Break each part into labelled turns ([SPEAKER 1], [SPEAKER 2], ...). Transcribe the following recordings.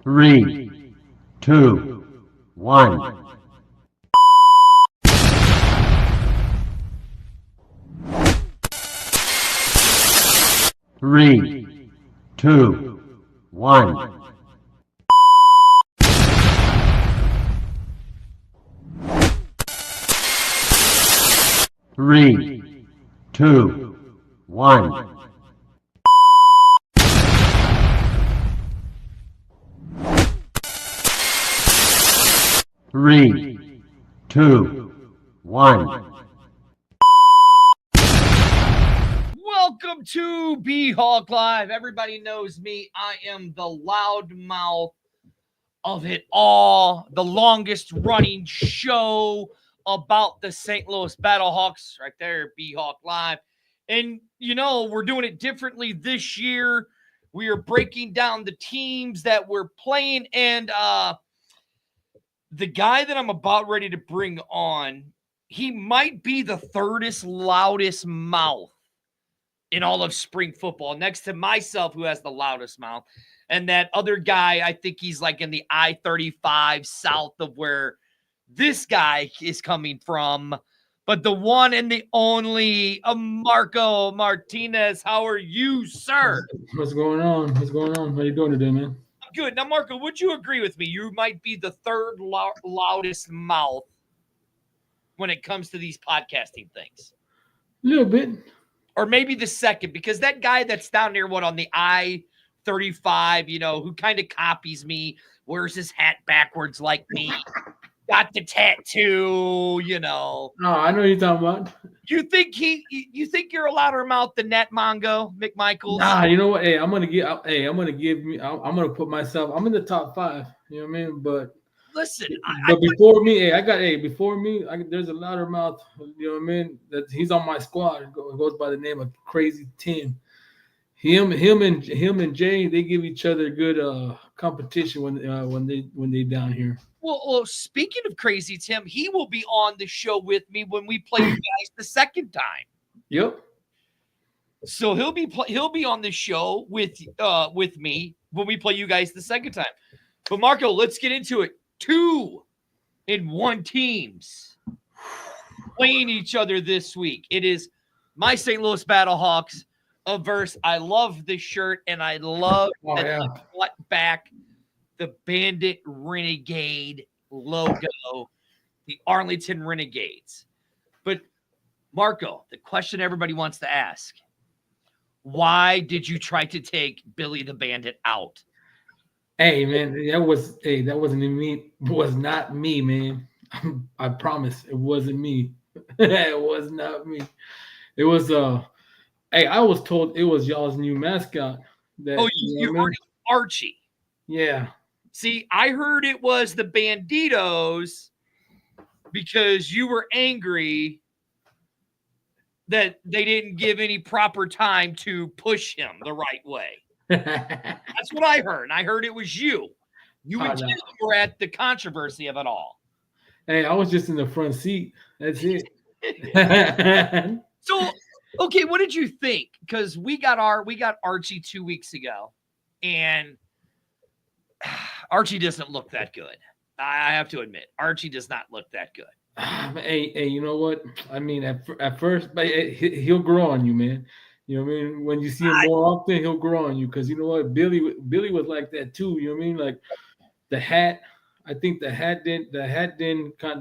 [SPEAKER 1] 3, 2, 1. Three, two, one. Three, two, one. Three, two, one.
[SPEAKER 2] Welcome to BHawk Live. Everybody knows me. I am the loudmouth of it all. The longest running show about the St. Louis Battlehawks right there, BHawk Live. And, you know, we're doing it differently this year. We are breaking down the teams that we're playing. And the guy that I'm about ready to bring on, he might be the thirdest loudest mouth in all of spring football, next to myself, who has the loudest mouth. And that other guy, I think he's like in the I-35 south of where this guy is coming from. But the one and the only Marco Martinez. How are you, sir?
[SPEAKER 3] What's going on? What's going on? How you doing today, man?
[SPEAKER 2] I'm good. Now, Marco, would you agree with me? You might be the third loudest mouth when it comes to these podcasting things.
[SPEAKER 3] A little bit.
[SPEAKER 2] Or maybe the second, because that guy that's down there, on the I-35, you know, who kind of copies me, wears his hat backwards like me, got the tattoo, you know.
[SPEAKER 3] No, I know what you're talking about.
[SPEAKER 2] You think you're a louder mouth than that Mongo, McMichaels?
[SPEAKER 3] Nah, you know what? I'm gonna put myself. I'm in the top 5. You know what I mean? But
[SPEAKER 2] listen,
[SPEAKER 3] before me, there's a louder mouth. You know what I mean? That he's on my squad. It goes by the name of Crazy Tim. Him and Jay, they give each other good competition when they down here.
[SPEAKER 2] Well, speaking of Crazy Tim, he will be on the show with me when we play you guys the second time.
[SPEAKER 3] Yep.
[SPEAKER 2] So he'll be on the show with me when we play you guys the second time. But Marco, let's get into it. 2-1 teams playing each other this week. It is my St. Louis Battlehawks versus, I love this shirt and I love back the Bandit Renegade logo, the Arlington Renegades. But Marco, the question everybody wants to ask, why did you try to take Billy the Bandit out?
[SPEAKER 3] Hey man, that wasn't me. Was not me, man. I promise it wasn't me. It was not me. It was I was told it was y'all's new mascot.
[SPEAKER 2] You heard it, Archie.
[SPEAKER 3] Yeah.
[SPEAKER 2] See, I heard it was the Banditos because you were angry that they didn't give any proper time to push him the right way. That's what I heard. And I heard it was you. You and Tim were at the controversy of it all.
[SPEAKER 3] Hey, I was just in the front seat. That's it.
[SPEAKER 2] So, okay, what did you think? Because we got Archie 2 weeks ago, and Archie doesn't look that good. I have to admit, Archie does not look that good.
[SPEAKER 3] Hey, you know what? I mean, at first, but he'll grow on you, man. You know what I mean? When you see him more often, he'll grow on you. Because you know what? Billy was like that too. You know what I mean? Like the hat. I think the hat didn't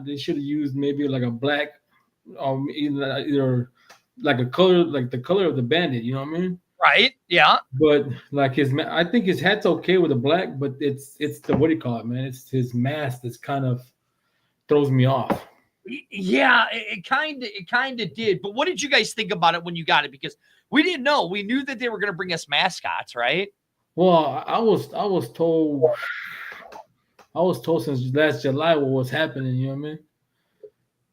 [SPEAKER 3] they should have used maybe like a black, either like a color, like the color of the bandit. You know what I mean?
[SPEAKER 2] Right. Yeah.
[SPEAKER 3] But like I think his hat's okay with the black, but it's the, what do you call it, man? It's his mask that's kind of throws me off.
[SPEAKER 2] Yeah, it kind of did. But what did you guys think about it when you got it? Because we didn't know. We knew that they were going to bring us mascots, right?
[SPEAKER 3] Well, I was told since last July what was happening. You know what I mean?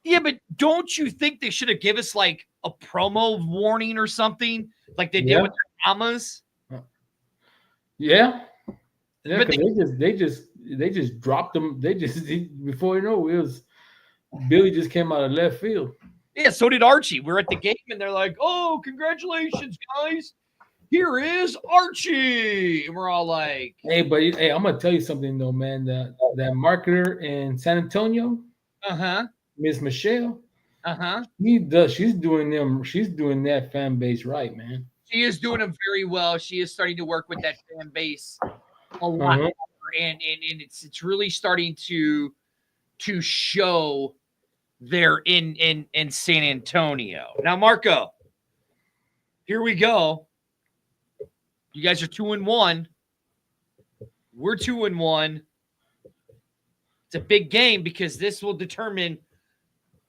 [SPEAKER 2] Yeah, but don't you think they should have given us like a promo warning or something, like they did with their Amas?
[SPEAKER 3] Yeah. But they just dropped them. Before you know, it was Billy just came out of left field.
[SPEAKER 2] Yeah, so did Archie. We're at the game, and they're like, "Oh, congratulations, guys!" here is Archie. And we're all like,
[SPEAKER 3] Hey, but hey, I'm gonna tell you something though, man. That marketer in San Antonio,
[SPEAKER 2] uh-huh,
[SPEAKER 3] Miss Michelle,
[SPEAKER 2] uh-huh.
[SPEAKER 3] She's doing them. She's doing that fan base right, man.
[SPEAKER 2] She is doing them very well. She is starting to work with that fan base a lot
[SPEAKER 3] Uh-huh.
[SPEAKER 2] more, and it's really starting to show there in San Antonio. Now, Marco, here we go. You guys are 2-1. We're 2-1. It's a big game because this will determine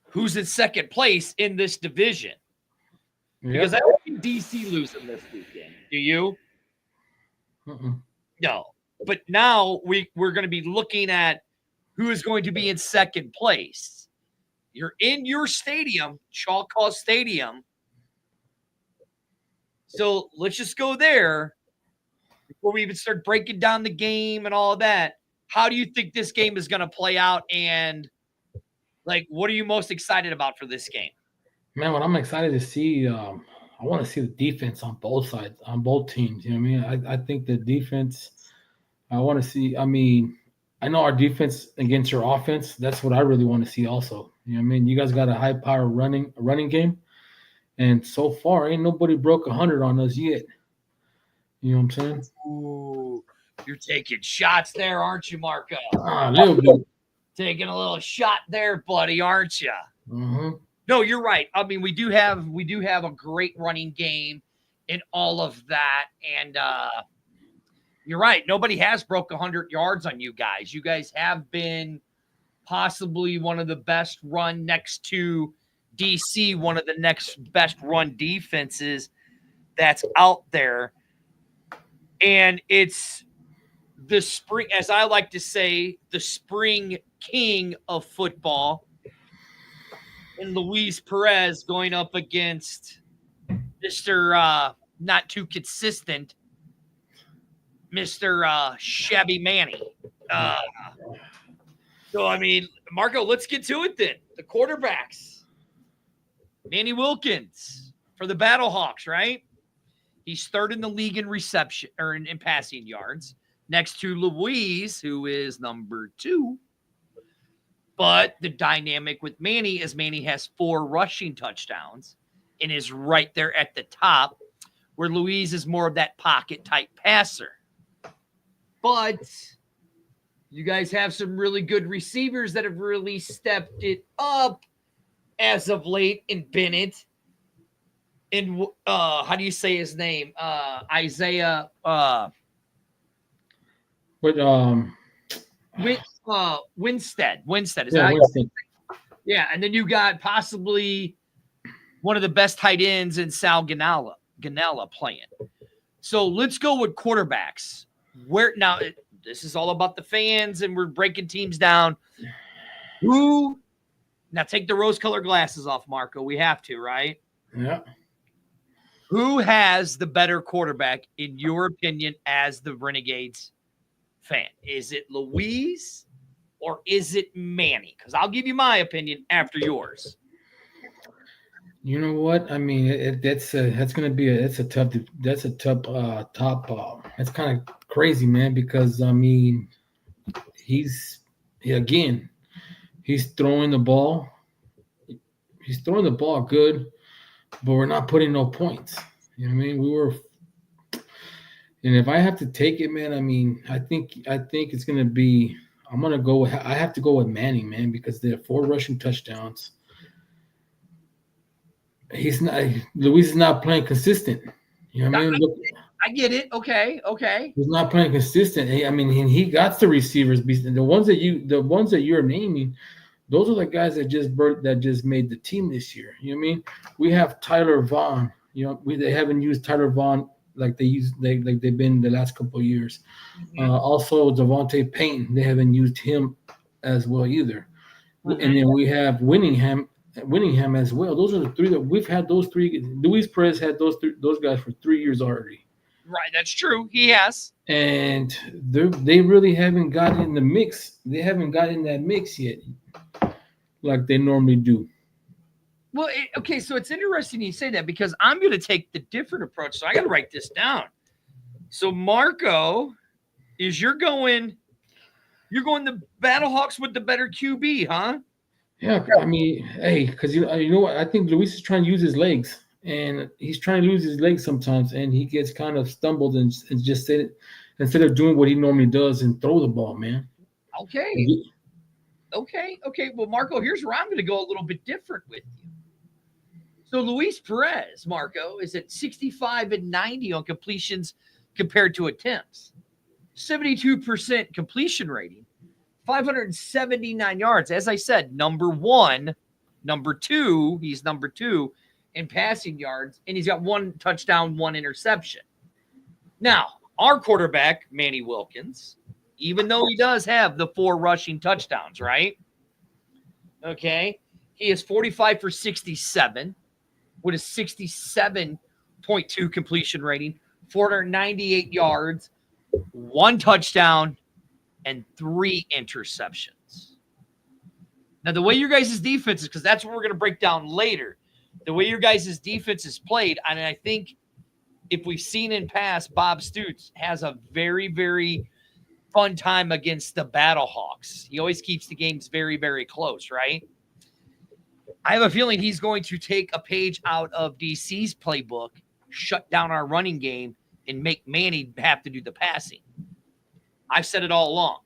[SPEAKER 2] who's in second place in this division. Because I don't think DC losing this weekend. Do you? No. But now we're going to be looking at who is going to be in second place. You're in your stadium, Choctaw Stadium. So let's just go there before we even start breaking down the game and all of that. How do you think this game is going to play out? And, like, what are you most excited about for this game?
[SPEAKER 3] Man, what I'm excited to see, I want to see the defense on both sides, on both teams. You know what I mean? I think the defense, I want to see, I mean, I know our defense against your offense. That's what I really want to see also. You know what I mean? You guys got a high power running game. And so far, ain't nobody broke 100 on us yet. You know what I'm saying?
[SPEAKER 2] Ooh, you're taking shots there, aren't you, Marco?
[SPEAKER 3] A little bit.
[SPEAKER 2] Taking a little shot there, buddy, aren't you?
[SPEAKER 3] Uh-huh.
[SPEAKER 2] No, you're right. I mean, we do have a great running game and all of that. And you're right. Nobody has broke 100 yards on you guys. You guys have been possibly one of the best run next to DC, one of the next best run defenses that's out there. And it's the spring, as I like to say, the spring king of football. And Luis Perez going up against Mr. Not too consistent, Mr. Shabby Manny. So, I mean, Marco, let's get to it then. The quarterbacks. Manny Wilkins for the Battlehawks, right? He's third in the league in reception or in passing yards, next to Luis, who is number 2. But the dynamic with Manny is Manny has 4 rushing touchdowns and is right there at the top, where Luis is more of that pocket type passer. But you guys have some really good receivers that have really stepped it up as of late in Bennett. And how do you say his name? Isaiah. Winstead. Winstead. Is that
[SPEAKER 3] Winston.
[SPEAKER 2] Yeah, and then you got possibly one of the best tight ends in Sal Ganella playing. So let's go with quarterbacks. This is all about the fans, and we're breaking teams down. Now take the rose-colored glasses off, Marco. We have to, right?
[SPEAKER 3] Yeah.
[SPEAKER 2] Who has the better quarterback, in your opinion, as the Renegades fan? Is it Luis or is it Manny? Because I'll give you my opinion after yours.
[SPEAKER 3] You know what? I mean, that's going to be a tough. That's a tough top. That's kind of crazy, man. Because I mean, he's throwing the ball. He's throwing the ball good, but we're not putting no points. You know what I mean? And if I have to take it, man, I mean, I think it's going to be. I have to go with Manning, man, because they have 4 rushing touchdowns. Luis is not playing consistent. You know what I mean?
[SPEAKER 2] I get it. Okay.
[SPEAKER 3] He's not playing consistent. I mean, he got the receivers. The ones that you're naming, those are the guys that just made the team this year. You know what I mean? We have Tyler Vaughn. You know, they haven't used Tyler Vaughn like they've been the last couple of years. Mm-hmm. Also, Devontae Payton, they haven't used him as well either. Mm-hmm. And then we have Winningham as well. Those are the 3 that we've had. Those 3. Luis Perez had those guys for 3 years already.
[SPEAKER 2] Right, that's true. He has.
[SPEAKER 3] And they really haven't gotten in the mix. They haven't gotten in that mix yet, like they normally do.
[SPEAKER 2] Well, okay, so it's interesting you say that because I'm going to take the different approach. So I got to write this down. So Marco, you're going the Battlehawks with the better QB, huh?
[SPEAKER 3] Yeah, I mean, hey, because you know what? I think Luis is trying to use his legs, and he's trying to use his legs sometimes, and he gets kind of stumbled and just said it instead of doing what he normally does and throw the ball, man.
[SPEAKER 2] Okay. Okay. Well, Marco, here's where I'm going to go a little bit different with you. So Luis Perez, Marco, is at 65 and 90 on completions compared to attempts. 72% completion rating, 579 yards. As I said, number two, he's number 2 in passing yards, and he's got 1 touchdown, 1 interception. Now, our quarterback, Manny Wilkins, even though he does have the 4 rushing touchdowns, right? Okay. He is 45 for 67 with a 67.2 completion rating, 498 yards, 1 touchdown, and 3 interceptions. Now, the way your guys' defense is, because that's what we're going to break down later, the way your guys' defense is played, and I think if we've seen in past, Bob Stoops has a very, very fun time against the Battlehawks. He always keeps the games very, very close, right? I have a feeling he's going to take a page out of DC's playbook, shut down our running game, and make Manny have to do the passing. I've said it all along.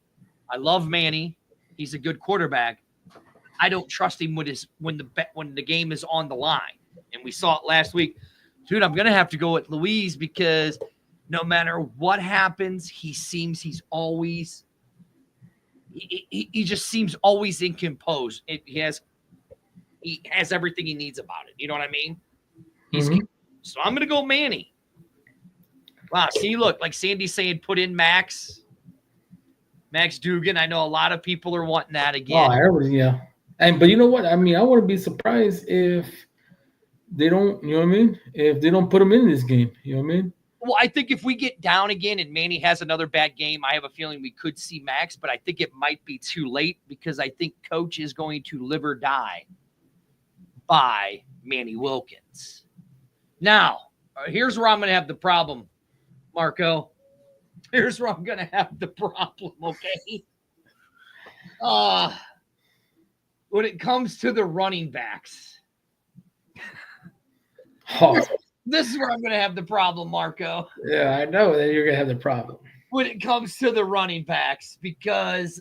[SPEAKER 2] I love Manny. He's a good quarterback. I don't trust him when the game is on the line. And we saw it last week. Dude, I'm going to have to go with Luis because no matter what happens, he just seems always incomposed. He has everything he needs about it. You know what I mean? So I'm going to go Manny. Wow. See, look, like Sandy's saying, put in Max Dugan. I know a lot of people are wanting that again.
[SPEAKER 3] Yeah. But you know what? I mean, I wouldn't be surprised if they don't, you know what I mean? If they don't put him in this game, you know what I mean?
[SPEAKER 2] Well, I think if we get down again and Manny has another bad game, I have a feeling we could see Max, but I think it might be too late because I think Coach is going to live or die by Manny Wilkins. Now, here's where I'm going to have the problem, Marco. Here's where I'm going to have the problem, okay? When it comes to the running backs, this is where I'm going to have the problem, Marco.
[SPEAKER 3] Yeah, I know that you're going to have the problem.
[SPEAKER 2] When it comes to the running backs, because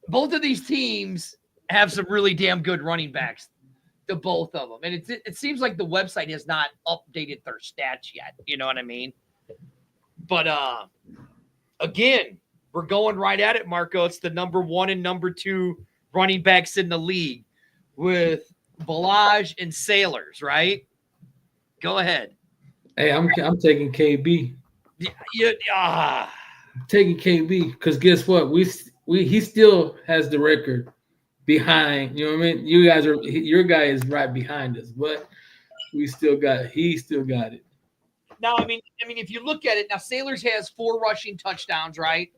[SPEAKER 2] both of these teams have some really damn good running backs, the both of them. And it seems like the website has not updated their stats yet. You know what I mean? But again, we're going right at it, Marco. It's the number 1 and number 2 running backs in the league with Balaj and Sailors, right? Go ahead.
[SPEAKER 3] Hey, I'm taking KB. I'm taking KB because guess what? He still has the record behind. You know what I mean? Your guy is right behind us, but he still got it.
[SPEAKER 2] Now, I mean, if you look at it, now Sailors has 4 rushing touchdowns, right?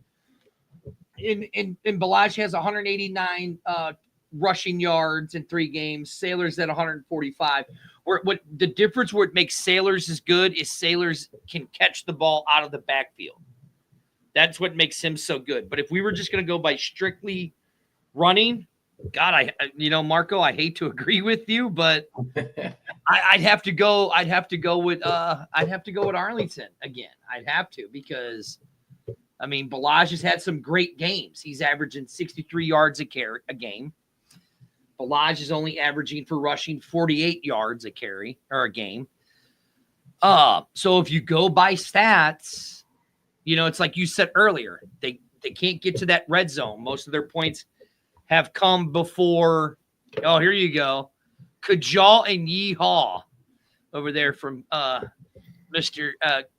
[SPEAKER 2] In Balaj has 189 rushing yards in 3 games. Sailors at 145. What the difference where it makes Sailors as good is Sailors can catch the ball out of the backfield. That's what makes him so good. But if we were just going to go by strictly running, God, Marco, I hate to agree with you, but I'd have to go with Arlington again. I'd have to because I mean Balaj has had some great games. He's averaging 63 yards a game. Balaj is only averaging for rushing 48 yards a carry or a game. So if you go by stats, it's like you said earlier, they can't get to that red zone. Most of their points have come before. Oh, here you go. Kajal and Yeehaw over there from Mr.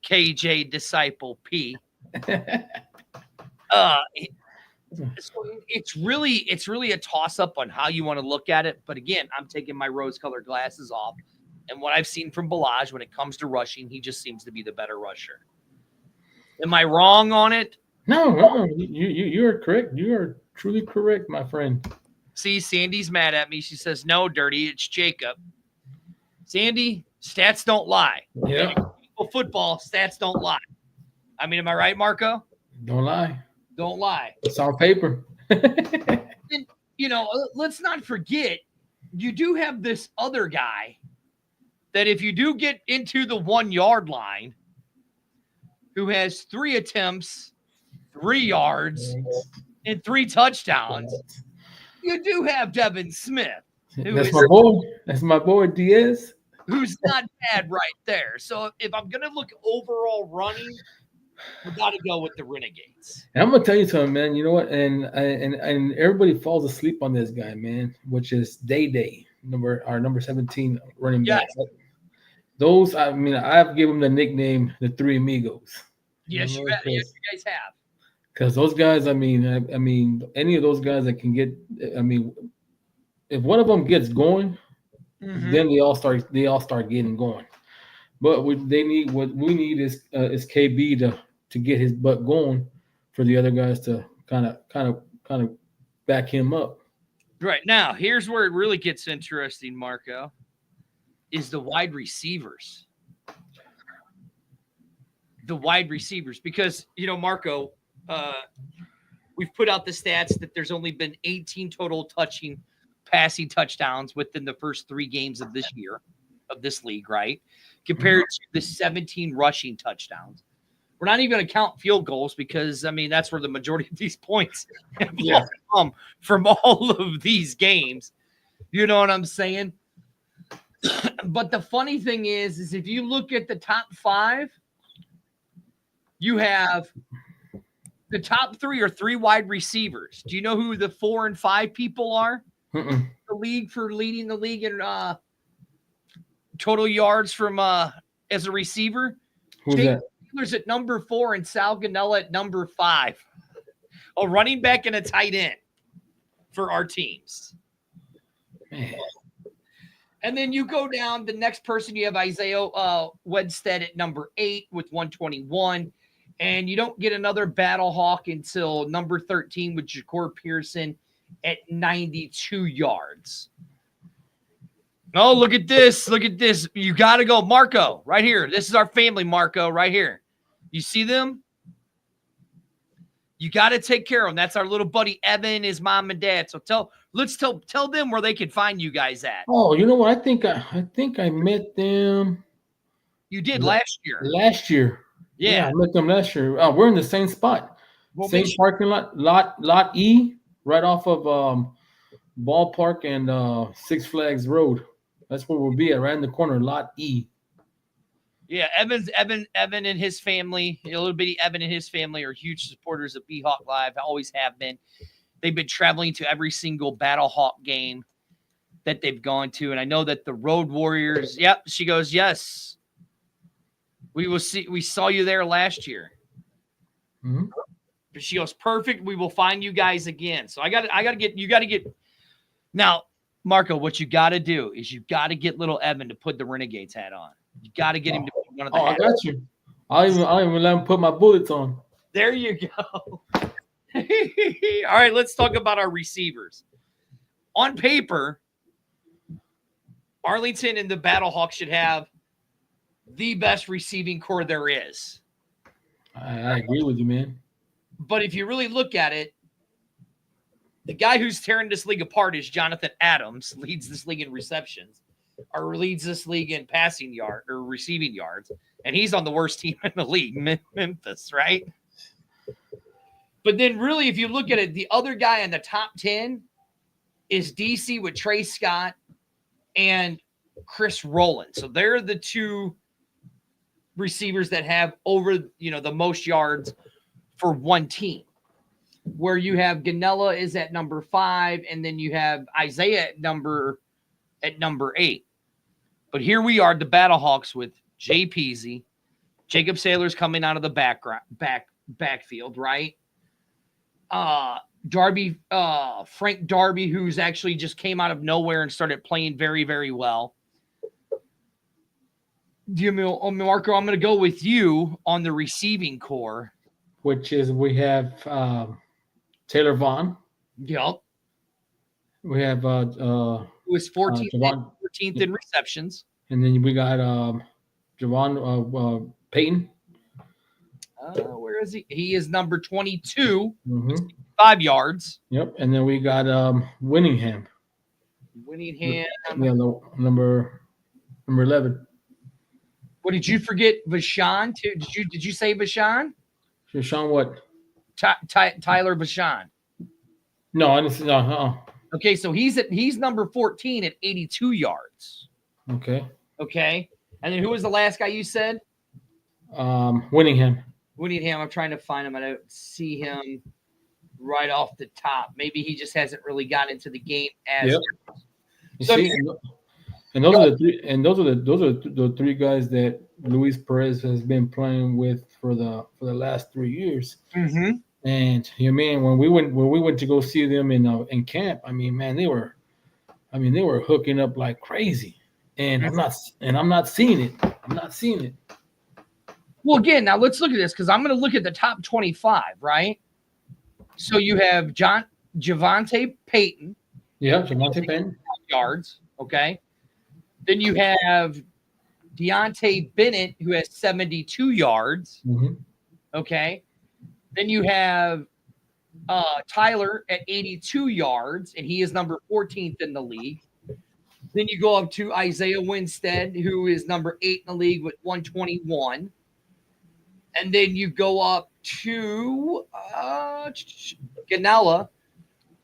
[SPEAKER 2] KJ Disciple P. So it's really a toss-up on how you want to look at it. But again, I'm taking my rose-colored glasses off. And what I've seen from Balaj when it comes to rushing, he just seems to be the better rusher. Am I wrong on it?
[SPEAKER 3] No, you are correct. You are truly correct, my friend.
[SPEAKER 2] See, Sandy's mad at me. She says, no, Dirty, it's Jacob. Sandy, stats don't lie.
[SPEAKER 3] Yeah.
[SPEAKER 2] Football, stats don't lie. I mean, am I right, Marco?
[SPEAKER 3] Don't lie.
[SPEAKER 2] Don't lie.
[SPEAKER 3] It's on paper.
[SPEAKER 2] And, let's not forget, you do have this other guy that if you do get into the 1 yard line, who has 3 attempts, 3 yards, and 3 touchdowns, you do have Devin Smith.
[SPEAKER 3] That's my boy. That's my boy, Diaz.
[SPEAKER 2] Who's not bad right there. So if I'm going to look overall running, we got to go with the Renegades.
[SPEAKER 3] And I'm gonna tell you something, man. You know what? And everybody falls asleep on this guy, man. Which is Day, number 17 running back.
[SPEAKER 2] Yes.
[SPEAKER 3] Those, I mean, I've given them the nickname the Three Amigos.
[SPEAKER 2] Yes, you guys have.
[SPEAKER 3] Because those guys, I mean, any of those guys that can get, I mean, if one of them gets going, then they all start getting going. But what we need is KB to get his butt going for the other guys to kind of back him up.
[SPEAKER 2] Right. Now, here's where it really gets interesting, Marco, is the wide receivers. The wide receivers. Because, Marco, we've put out the stats that there's only been 18 total passing touchdowns within the first 3 games of this year, of this league, right? Compared to the 17 rushing touchdowns. We're not even going to count field goals because, I mean, that's where the majority of these points have come from all of these games. You know what I'm saying? But the funny thing is if you look at the top 5, you have the top 3 are 3 wide receivers. Do you know who the 4 and 5 people are? The league for leading the league in total yards from as a receiver.
[SPEAKER 3] Who's that?
[SPEAKER 2] Taylor's at number 4 and Sal Ganella at number 5. A running back and a tight end for our teams.
[SPEAKER 3] Man.
[SPEAKER 2] And then you go down, the next person, you have Isaiah Wedstead at number 8 with 121. And you don't get another Battle Hawk until number 13 with Ja'Cour Pearson at 92 yards. Oh, look at this. Look at this. You got to go. Marco, right here. This is our family, Marco, right here. You see them? You got to take care of them. That's our little buddy, Evan, his mom and dad. So let's tell them where they can find you guys at.
[SPEAKER 3] Oh, you know what? I think I met them.
[SPEAKER 2] You did last year.
[SPEAKER 3] Last year. Yeah, I met them last year. We're in the same spot.
[SPEAKER 2] Well,
[SPEAKER 3] same parking lot E, right off of Ballpark and Six Flags Road. That's where we'll be at, right in the corner, lot E.
[SPEAKER 2] Yeah, Evan and his family, a little bitty Evan and his family are huge supporters of BHawk Live, always have been. They've been traveling to every single Battle Hawk game that they've gone to. And I know that the Road Warriors, yep, she goes, yes. We saw you there last year.
[SPEAKER 3] Mm-hmm.
[SPEAKER 2] She goes, perfect. We will find you guys again. So you got to get now, Marco, what you got to do is you got to get little Evan to put the Renegades hat on. You got to get him to put one of the hats.
[SPEAKER 3] I got you. I'll even let him put my bullets on.
[SPEAKER 2] There you go. All right, let's talk about our receivers. On paper, Arlington and the Battle Hawks should have the best receiving core there is.
[SPEAKER 3] I agree with you, man.
[SPEAKER 2] But if you really look at it, the guy who's tearing this league apart is Jonathan Adams, leads this league in receptions, or leads this league in receiving yards, and he's on the worst team in the league, Memphis, right? But then really, if you look at it, the other guy in the top 10 is DC with Trey Scott and Chris Rowland. So they're the 2 receivers that have over, the most yards for one team, where you have Ganella is at number 5, and then you have Isaiah at number 8. But here we are, the Battle Hawks with Jay Peasy, Jacob Saylor's coming out of the backfield, right? Frank Darby, who's actually just came out of nowhere and started playing very, very well. Marco, I'm going to go with you on the receiving core.
[SPEAKER 3] Which is we have Taylor Vaughn.
[SPEAKER 2] Yep.
[SPEAKER 3] We have
[SPEAKER 2] who was 14th,
[SPEAKER 3] Javon,
[SPEAKER 2] 14th in receptions.
[SPEAKER 3] and then we got Javon Payton.
[SPEAKER 2] Where is he? He is number 22,
[SPEAKER 3] Mm-hmm.
[SPEAKER 2] 5 yards.
[SPEAKER 3] Yep, and then we got Winningham.
[SPEAKER 2] Winningham.
[SPEAKER 3] Yeah, number 11.
[SPEAKER 2] What did you forget? Vashon too? Did you say Vashon?
[SPEAKER 3] Sean what?
[SPEAKER 2] Tyler Vashon.
[SPEAKER 3] No, I didn't. No.
[SPEAKER 2] Okay, so he's number 14 at 82 yards.
[SPEAKER 3] Okay.
[SPEAKER 2] Okay, and then who was the last guy you said?
[SPEAKER 3] Winningham.
[SPEAKER 2] Winningham. I'm trying to find him. I don't see him right off the top. Maybe he just hasn't really got into the game as.
[SPEAKER 3] Yep. You
[SPEAKER 2] So,
[SPEAKER 3] see, and those are the three. And those are the three guys that Luis Perez has been playing with for the last 3 years.
[SPEAKER 2] mm-hmm.
[SPEAKER 3] And man, when we went to go see them in camp, I mean, man, they were hooking up like crazy. And I'm not seeing it. I'm not seeing it.
[SPEAKER 2] Well, again, now let's look at this because I'm going to look at the top 25, right? So you have Javonte Payton.
[SPEAKER 3] Yeah, Javonte Payton.
[SPEAKER 2] Yards, okay. Then you have Deontay Bennett, who has 72 yards.
[SPEAKER 3] Mm-hmm.
[SPEAKER 2] Okay. Then you have Tyler at 82 yards, and he is number 14th in the league. Then you go up to Isaiah Winstead, who is number 8 in the league with 121. And then you go up to Ganella.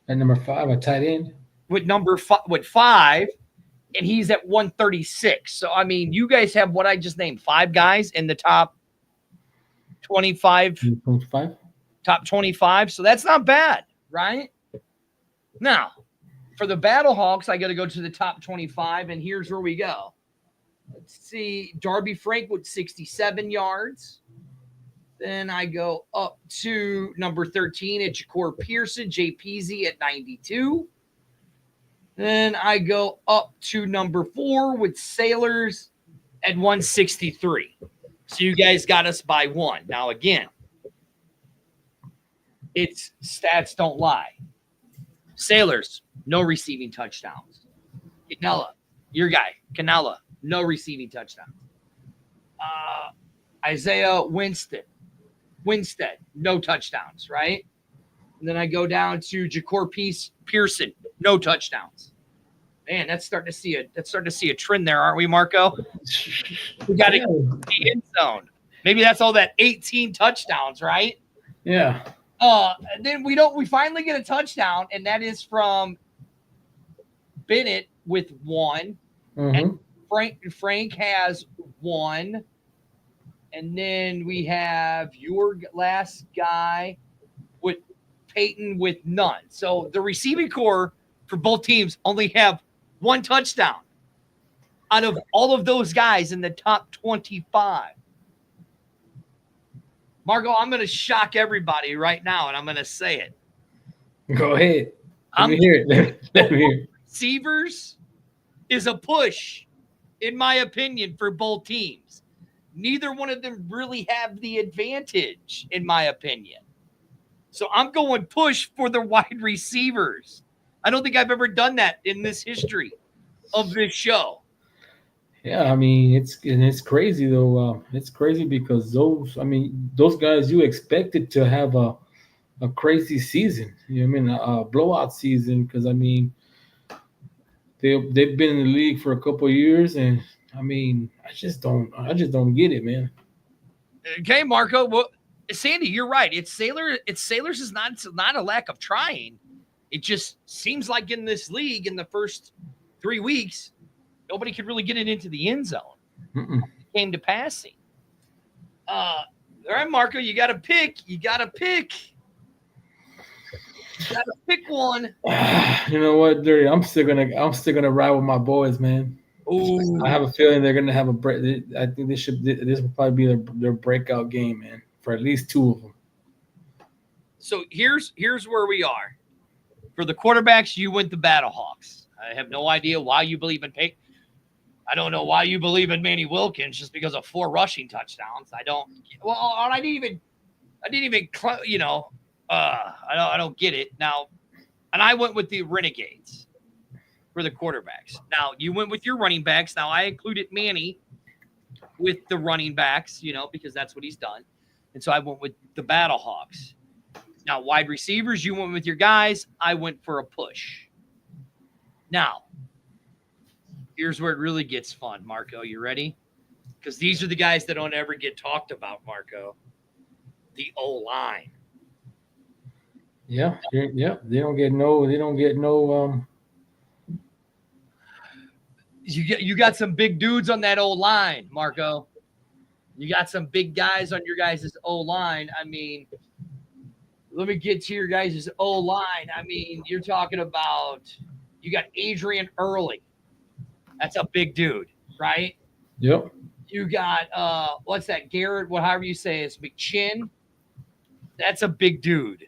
[SPEAKER 3] At number 5, a tight end.
[SPEAKER 2] With five, and he's at 136. So, I mean, you guys have what I just named, 5 guys in the top 25.
[SPEAKER 3] 25.
[SPEAKER 2] Top 25. So that's not bad, right? Now, for the Battlehawks, I got to go to the top 25, and here's where we go. Let's see. Darby Frank with 67 yards. Then I go up to number 13 at Ja'Cour Pearson, JPZ at 92. Then I go up to number 4 with Sailors at 163. So you guys got us by 1. Now, again, it's stats don't lie. Sailors, no receiving touchdowns. Canella, your guy, Canella, no receiving touchdowns. Isaiah Winstead, no touchdowns, right? And then I go down to Ja'Cour Pearson, no touchdowns. Man, that's starting to see a trend there, aren't we, Marco? We got to get the end zone. Maybe that's all that 18 touchdowns, right?
[SPEAKER 3] Yeah.
[SPEAKER 2] Then we finally get a touchdown, and that is from Bennett with 1.
[SPEAKER 3] Mm-hmm.
[SPEAKER 2] And Frank has 1. And then we have your last guy with Peyton with none. So the receiving core for both teams only have 1 touchdown out of all of those guys in the top 25. Margo, I'm going to shock everybody right now, and I'm going to say it.
[SPEAKER 3] Go ahead. Let me hear it. Let me hear it.
[SPEAKER 2] Receivers is a push, in my opinion, for both teams. Neither one of them really have the advantage, in my opinion. So I'm going push for the wide receivers. I don't think I've ever done that in this history of this show.
[SPEAKER 3] Yeah, I mean it's crazy though. It's crazy because those guys you expected to have a crazy season. You know what I mean? A blowout season because I mean they've been in the league for a couple of years and I mean I just don't get it, man.
[SPEAKER 2] Okay, Marco. Well, Sandy, you're right. It's Sailors is not a lack of trying. It just seems like in this league, in the first 3 weeks, nobody could really get it into the end zone. It came to passing. All right, Marco, you got to pick. You got to pick one.
[SPEAKER 3] You know what, Dirty? I'm still gonna ride with my boys, man.
[SPEAKER 2] Ooh.
[SPEAKER 3] I have a feeling they're gonna have a break. I think this will probably be their breakout game, man, for at least 2 of them.
[SPEAKER 2] So here's where we are. For the quarterbacks, you went the Battlehawks. I have no idea why you believe in Peyton. I don't know why you believe in Manny Wilkins just because of 4 rushing touchdowns. I don't get it now. And I went with the Renegades. for the quarterbacks. Now, you went with your running backs. Now, I included Manny with the running backs, because that's what he's done. And so I went with the BattleHawks. Now, wide receivers, you went with your guys. I went for a push. Now, here's where it really gets fun, Marco. You ready? Because these are the guys that don't ever get talked about, Marco. The O-line.
[SPEAKER 3] Yeah. They don't get no.
[SPEAKER 2] You got some big dudes on that O-line, Marco. You got some big guys on your guys' O-line. I mean, let me get to your guys' O-line. I mean, you're talking about you got Adrian Early. That's a big dude, right?
[SPEAKER 3] Yep.
[SPEAKER 2] You got what's that? Garrett, however you say it's McChin. That's a big dude.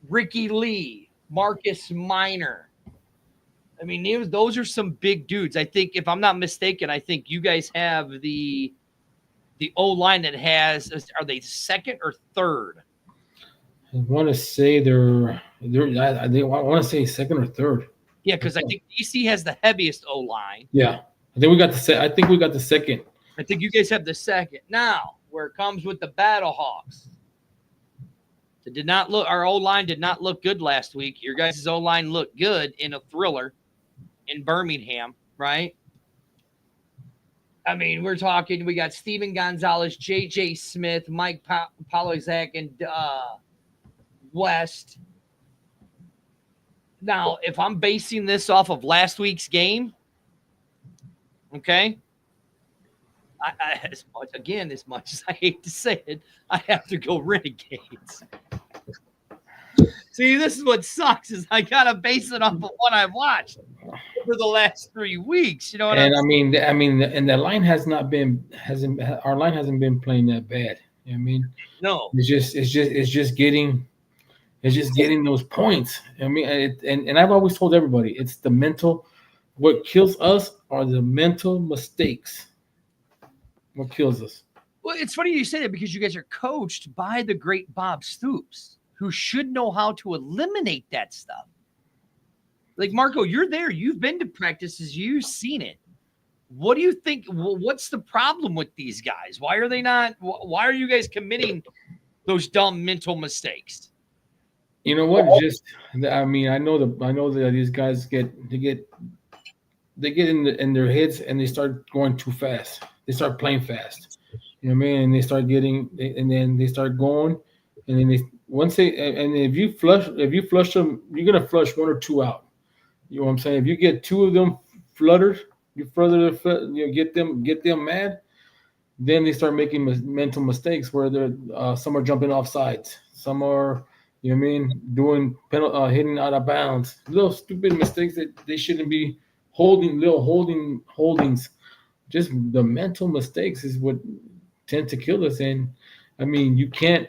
[SPEAKER 2] Ricky Lee, Marcus Minor. I mean, those are some big dudes. I think, if I'm not mistaken, I think you guys have the O-line that has, are they second or third?
[SPEAKER 3] I want to say I want to say second or third.
[SPEAKER 2] Yeah, because I think DC has the heaviest O-line.
[SPEAKER 3] Yeah, I think we got the second.
[SPEAKER 2] I think you guys have the second. Now, where it comes with the BattleHawks, our O-line did not look good last week. Your guys' O-line looked good in a thriller in Birmingham, right? I mean, we got Steven Gonzalez, J.J. Smith, Mike Polozak, and West. Now, if I'm basing this off of last week's game, okay, as much as I hate to say it, I have to go Renegades. See, this is what sucks, is I gotta base it off of what I've watched for the last 3 weeks. You know what
[SPEAKER 3] I mean, and the line our line hasn't been playing that bad. You know what I mean?
[SPEAKER 2] No.
[SPEAKER 3] It's just getting those points. I mean, and I've always told everybody, it's the mental. What kills us are the mental mistakes. What kills us?
[SPEAKER 2] Well, it's funny you say that, because you guys are coached by the great Bob Stoops, who should know how to eliminate that stuff. Like, Marco, you're there. You've been to practices. You've seen it. What do you think? What's the problem with these guys? Why are you guys committing those dumb mental mistakes?
[SPEAKER 3] You know what? I know that these guys get in their heads, and they start going too fast. They start playing fast. You know what I mean? And they start and then they start going, and then if you flush them, you're gonna flush one or two out. You know what I'm saying? If you get two of them fluttered, get them mad, then they start making mental mistakes where they're some are jumping off sides, some are, you know what I mean, doing hitting out of bounds, little stupid mistakes that they shouldn't be holdings. Just the mental mistakes is what tend to kill us. And I mean, you can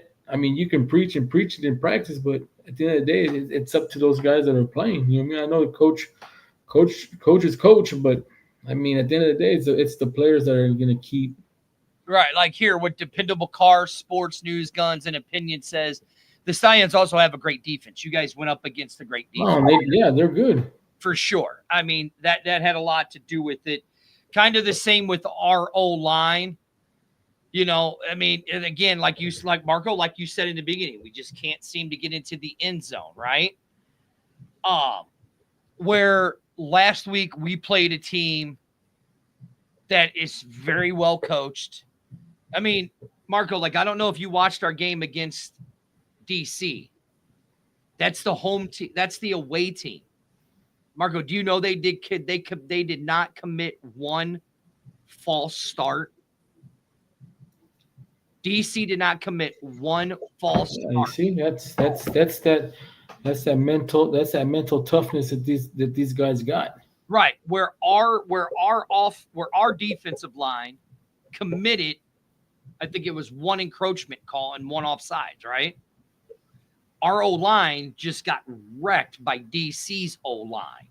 [SPEAKER 3] preach it in practice, but at the end of the day, it's up to those guys that are playing. You know what I mean? I know the coach is coach, but I mean, at the end of the day, it's the players that are going to keep.
[SPEAKER 2] Right, like here, what Dependable Car, Sports News, Guns, and Opinion says, the Stallions also have a great defense. You guys went up against a great defense.
[SPEAKER 3] They're good.
[SPEAKER 2] For sure. I mean, that had a lot to do with it. Kind of the same with our O-line. You know, I mean, and again, like Marco, like you said in the beginning, we just can't seem to get into the end zone, right? Where last week we played a team that is very well coached. I mean, Marco, like, I don't know if you watched our game against DC. That's the home team. That's the away team. Marco, do you know they did not commit one false start? DC did not commit one false start.
[SPEAKER 3] You see, that's that mental toughness that these guys got.
[SPEAKER 2] Right, where our defensive line committed, I think it was one encroachment call and one offsides, right? Our O-line just got wrecked by DC's O-line.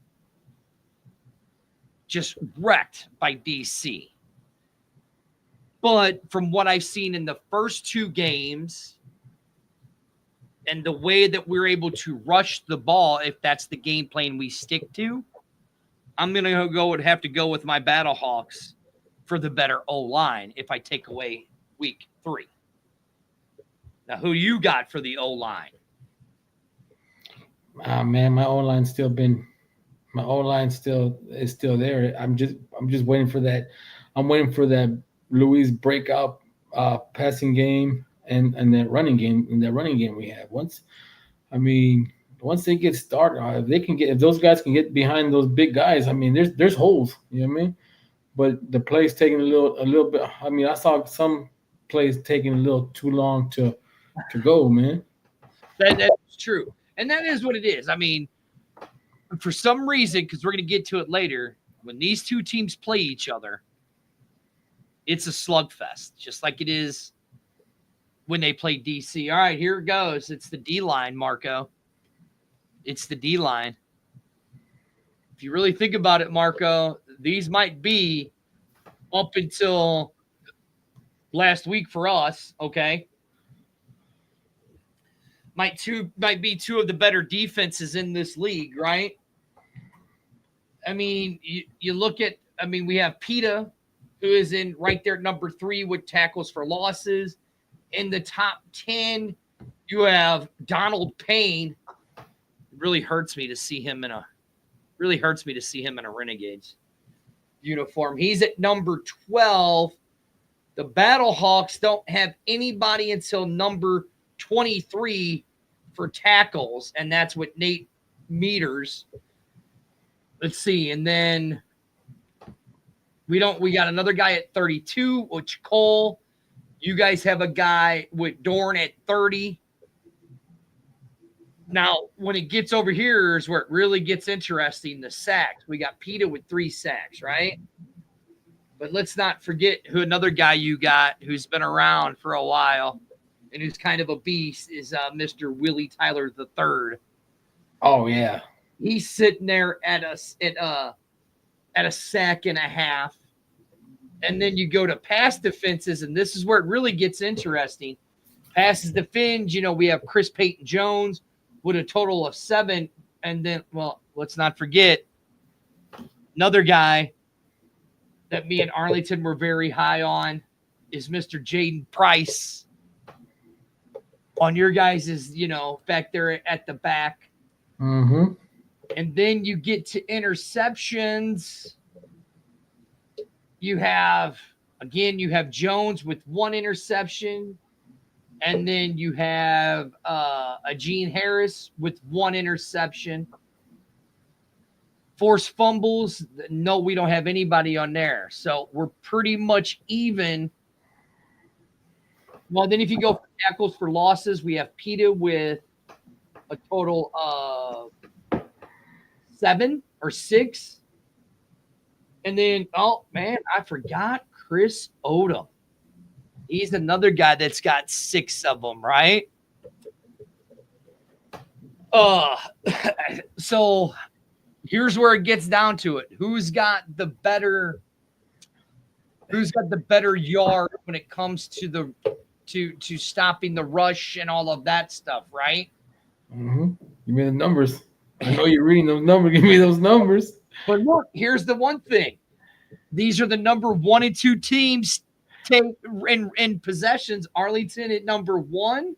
[SPEAKER 2] Just wrecked by DC. But from what I've seen in the first two games, and the way that we're able to rush the ball, if that's the game plan we stick to, I'm going to have to go with my Battlehawks for the better O-line if I take away week 3. Now, who you got for the O-line?
[SPEAKER 3] Man, my O-line is still there. I'm just waiting for that. I'm waiting for that Luis breakout passing game and that running game we have. Once they get started, if those guys can get behind those big guys, I mean, there's holes, you know what I mean? But the play's taking a little bit. I mean, I saw some plays taking a little too long to go, man.
[SPEAKER 2] That's true. And that is what it is. I mean, for some reason, because we're going to get to it later, when these two teams play each other, it's a slugfest, just like it is when they play DC. All right, here it goes. It's the D-line, Marco. It's the D-line. If you really think about it, Marco, these might be up until last week for us, okay? Might be two of the better defenses in this league, right? I mean, you look at, we have PETA, who is in right there at number 3 with tackles for losses. In the top 10, you have Donald Payne. It really hurts me to see him in a Renegades uniform. He's at number 12. The Battlehawks don't have anybody until number 23 for tackles, and that's with Nate Meters. Let's see, and then we got another guy at 32, which Cole. You guys have a guy with Dorn at 30. Now, when it gets over here is where it really gets interesting, the sacks. We got PETA with 3 sacks, right? But let's not forget who another guy you got who's been around for a while and who's kind of a beast is Mr. Willie Tyler III.
[SPEAKER 3] Oh, yeah.
[SPEAKER 2] He's sitting there at a sack and a half. And then you go to pass defenses, and this is where it really gets interesting. Passes defense, we have Chris Payton Jones with a total of 7. And then, well, let's not forget another guy that me and Arlington were very high on is Mr. Jaden Price. On your guys' is, back there at the back.
[SPEAKER 3] Mm-hmm.
[SPEAKER 2] And then you get to interceptions. You have Jones with 1 interception. And then you have a Gene Harris with 1 interception. Forced fumbles, no, we don't have anybody on there. So we're pretty much even. Well, then if you go for tackles for losses, we have PETA with a total of 7 or 6. And then, oh, man, I forgot Chris Odom. He's another guy that's got 6 of them, right? So here's where it gets down to it. Who's got the better yard when it comes to to stopping the rush and all of that stuff, right?
[SPEAKER 3] Mm-hmm. Give me the numbers. I know you're reading those numbers. Give me those numbers.
[SPEAKER 2] But look, here's the one thing. These are the number 1 and 2 teams in possessions. Arlington at number 1,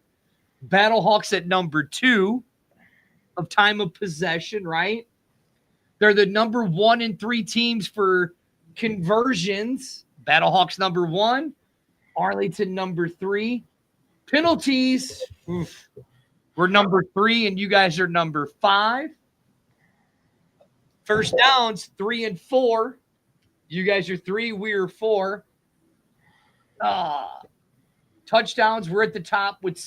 [SPEAKER 2] Battlehawks at number 2 of time of possession, right? They're the number 1 and 3 teams for conversions. Battlehawks number 1, Arlington number 3. Penalties, we're number 3 and you guys are number 5. First downs, 3 and 4. You guys are 3, we're 4. Touchdowns, we're at the top with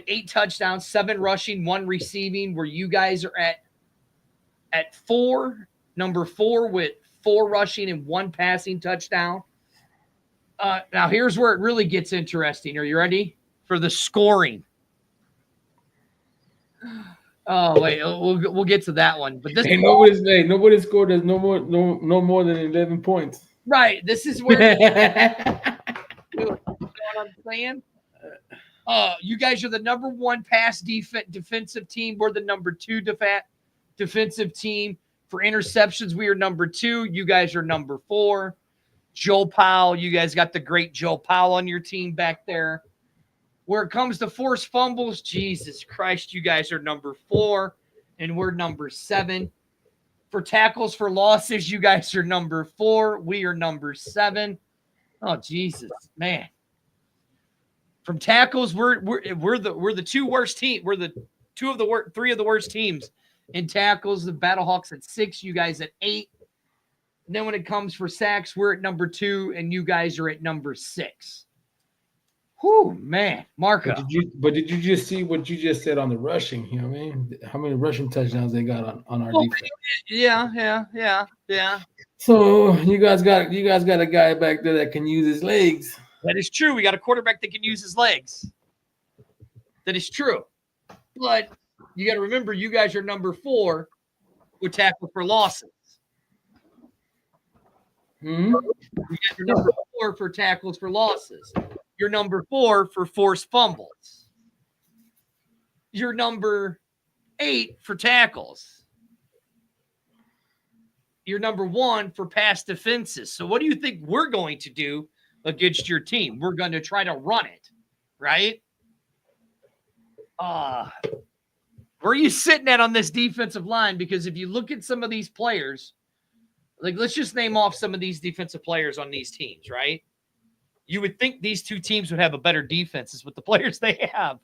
[SPEAKER 2] 8 touchdowns, 7 rushing, 1 receiving, where you guys are at 4, number 4 with 4 rushing and 1 passing touchdown. Now here's where it really gets interesting. Are you ready for the scoring? Oh wait, we'll get to that one. But this
[SPEAKER 3] nobody scored as no more than 11 points.
[SPEAKER 2] Right. This is where you know what I'm saying? You guys are the number 1 pass defensive team. We're the number 2 defensive team. For interceptions, we are number 2. You guys are number 4. Joe Powell, you guys got the great Joe Powell on your team back there. Where it comes to forced fumbles, Jesus Christ, you guys are number 4, and we're number 7. For tackles for losses, you guys are number 4. We are number 7. Oh, Jesus, man. From tackles, we're the 2 worst team. We're the 3 of the worst teams in tackles. The BHawks at 6, you guys at 8. And then when it comes for sacks, we're at number 2, and you guys are at number 6. Whew, man, Marco.
[SPEAKER 3] But did you just see what you just said on the rushing? You know what I mean? How many rushing touchdowns they got on our defense?
[SPEAKER 2] Yeah.
[SPEAKER 3] So you guys got a guy back there that can use his legs.
[SPEAKER 2] That is true. We got a quarterback that can use his legs. That is true. But you got to remember, you guys are number 4 with tackle for losses.
[SPEAKER 3] Mm-hmm.
[SPEAKER 2] You guys are number 4 for tackles for losses. You're number 4 for forced fumbles. You're number 8 for tackles. You're number 1 for pass defenses. So what do you think we're going to do against your team? We're going to try to run it, right? Where are you sitting at on this defensive line? Because if you look at some of these players, like let's just name off some of these defensive players on these teams, right? You would think these 2 teams would have a better defenses with the players they have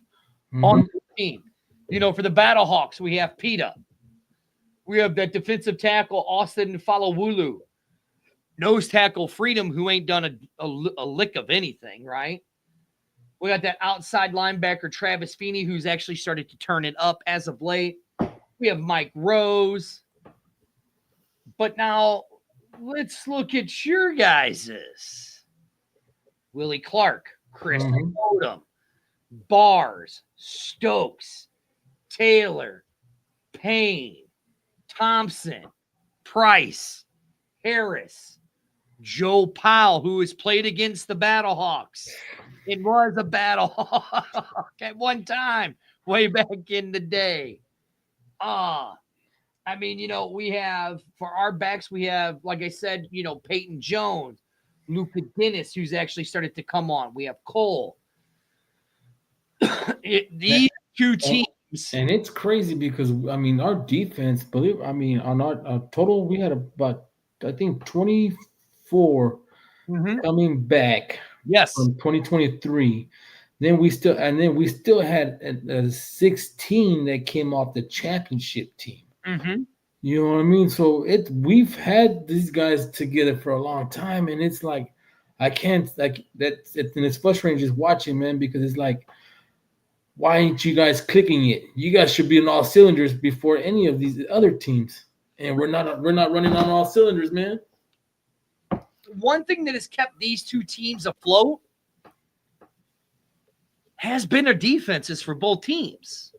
[SPEAKER 2] on the team. You know, for the BHawks, we have Peta. We have that defensive tackle, Austin Falawulu. Nose tackle, Freedom, who ain't done a lick of anything, right? We got that outside linebacker, Travis Feeney, who's actually started to turn it up as of late. We have Mike Rose. But now, let's look at your guys's. Willie Clark, Chris Odom, Bars, Stokes, Taylor, Payne, Thompson, Price, Harris, Joe Powell, who has played against the BHawks. It was a BHawk at one time, way back in the day. I mean, you know, we have, for our backs, we have, like I said, you know, Peyton Jones, Luka Dennis, who's actually started to come on. We have Cole. These 2 teams.
[SPEAKER 3] And it's crazy because, I mean, our defense, on our total, we had about, I think, 24 coming back.
[SPEAKER 2] Yes.
[SPEAKER 3] From 2023. Then we still had 16 that came off the championship team.
[SPEAKER 2] Mm-hmm.
[SPEAKER 3] You know what I mean? So we've had these guys together for a long time, and it's like I can't like that. And it's frustrating just watching, man, because it's like, why ain't you guys clicking it? You guys should be on all cylinders before any of these other teams, and we're not running on all cylinders, man.
[SPEAKER 2] One thing that has kept these 2 teams afloat has been their defenses for both teams.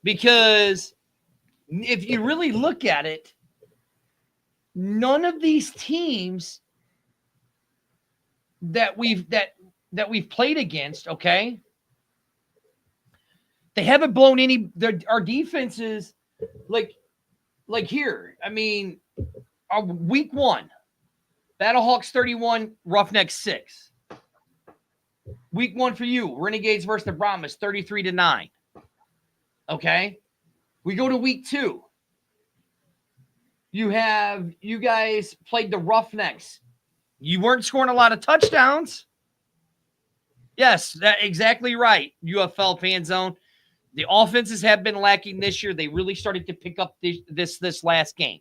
[SPEAKER 2] Because if you really look at it, none of these teams that we've played against, okay, they haven't blown our defenses like here. I mean, our week 1, BHawks 31, Roughnecks 6. Week 1 for you, Renegades versus the Brahmas, 33-9. Okay? We go to week 2. You guys played the Roughnecks. You weren't scoring a lot of touchdowns. Yes, that's exactly right, UFL fan zone. The offenses have been lacking this year. They really started to pick up this last game.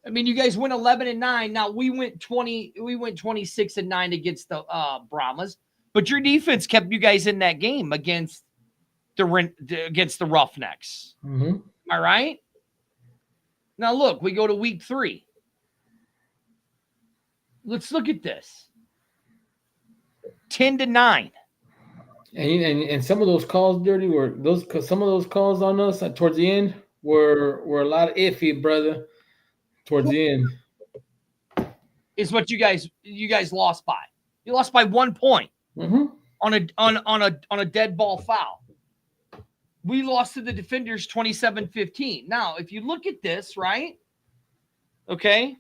[SPEAKER 2] I mean, you guys went 11-9. Now we went 26-9 against the Brahmas, but your defense kept you guys in that game against the Roughnecks.
[SPEAKER 3] Mm-hmm.
[SPEAKER 2] Am I right? Now look, we go to week 3. Let's look at this. 10-9.
[SPEAKER 3] And some of those calls, Dirty, some of those calls on us towards the end were a lot of iffy, brother. Towards the end.
[SPEAKER 2] Is what you guys lost by. You lost by 1 point.
[SPEAKER 3] Mm-hmm.
[SPEAKER 2] on a dead ball foul. We lost to the defenders 27-15. Now, if you look at this, right? Okay,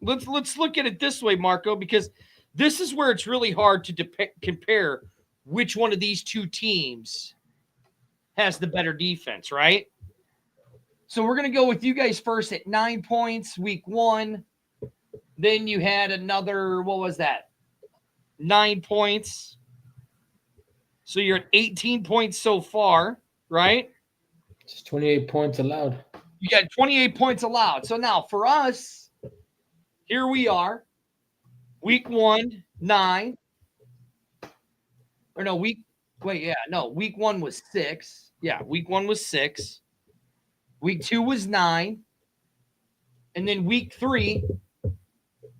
[SPEAKER 2] let's look at it this way, Marco, because this is where it's really hard to compare which one of these two teams has the better defense, right? So we're going to go with you guys first at 9 points, week 1. Then you had another, what was that? 9 points. So you're at 18 points so far, right?
[SPEAKER 3] It's 28 points allowed.
[SPEAKER 2] You got 28 points allowed. So now for us, here we are. Week 1, 9. Or no, week 1 was 6. Yeah, week 1 was 6. Week 2 was 9. And then week 3,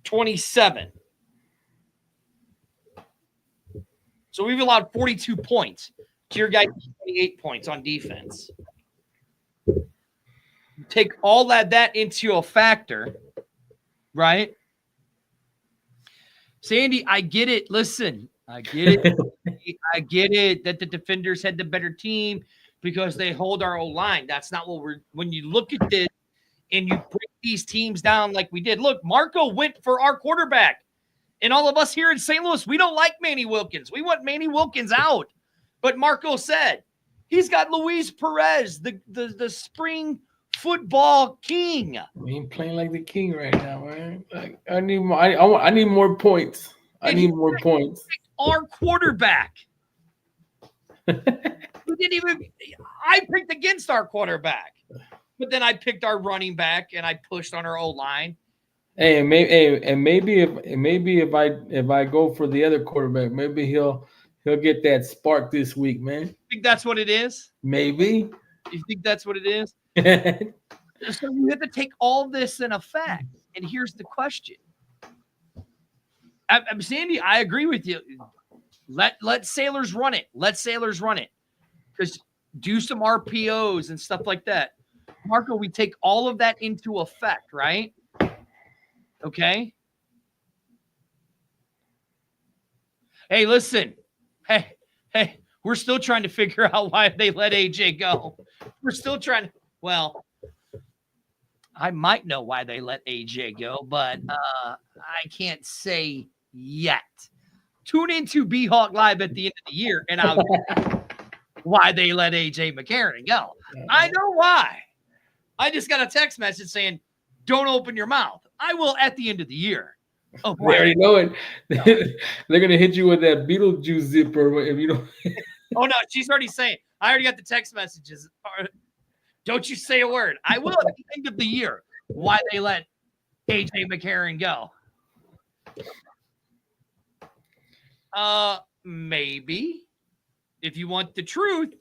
[SPEAKER 2] 27. So we've allowed 42 points to your guys' 28 points on defense. Take all that into a factor, right? Sandy, I get it. Listen, I get it. I get it that the defenders had the better team because they hold our O-line. That's not what when you look at this and you break these teams down like we did. Look, Marco went for our quarterback. And all of us here in St. Louis, we don't like Manny Wilkins. We want Manny Wilkins out. But Marco said he's got Luis Perez, the spring football king.
[SPEAKER 3] He ain't playing like the king right now, man. Like, I need more. I need more points. I need more points.
[SPEAKER 2] Our quarterback. We didn't even. I picked against our quarterback, but then I picked our running back and I pushed on our O-line.
[SPEAKER 3] Hey, maybe if I go for the other quarterback, maybe he'll get that spark this week, man.
[SPEAKER 2] You think that's what it is?
[SPEAKER 3] Maybe.
[SPEAKER 2] You think that's what it is? So you have to take all this in effect. And here's the question. Sandy, I agree with you. Let Sailors run it. Let Sailors run it. Because do some RPOs and stuff like that. Marco, we take all of that into effect, right? Okay. Hey, listen. Hey, we're still trying to figure out why they let AJ go. We're still trying to, well, I might know why they let AJ go, but I can't say yet. Tune into BHawk Live at the end of the year, and I'll why they let AJ McCarron go. I know why. I just got a text message saying, don't open your mouth. I will at the end of the year. Oh,
[SPEAKER 3] they already know it. They're going to hit you with that Beetlejuice zipper if you don't.
[SPEAKER 2] Oh, no, she's already saying. I already got the text messages. Don't you say a word. I will at the end of the year. Why they let AJ McCarron go. Maybe. If you want the truth,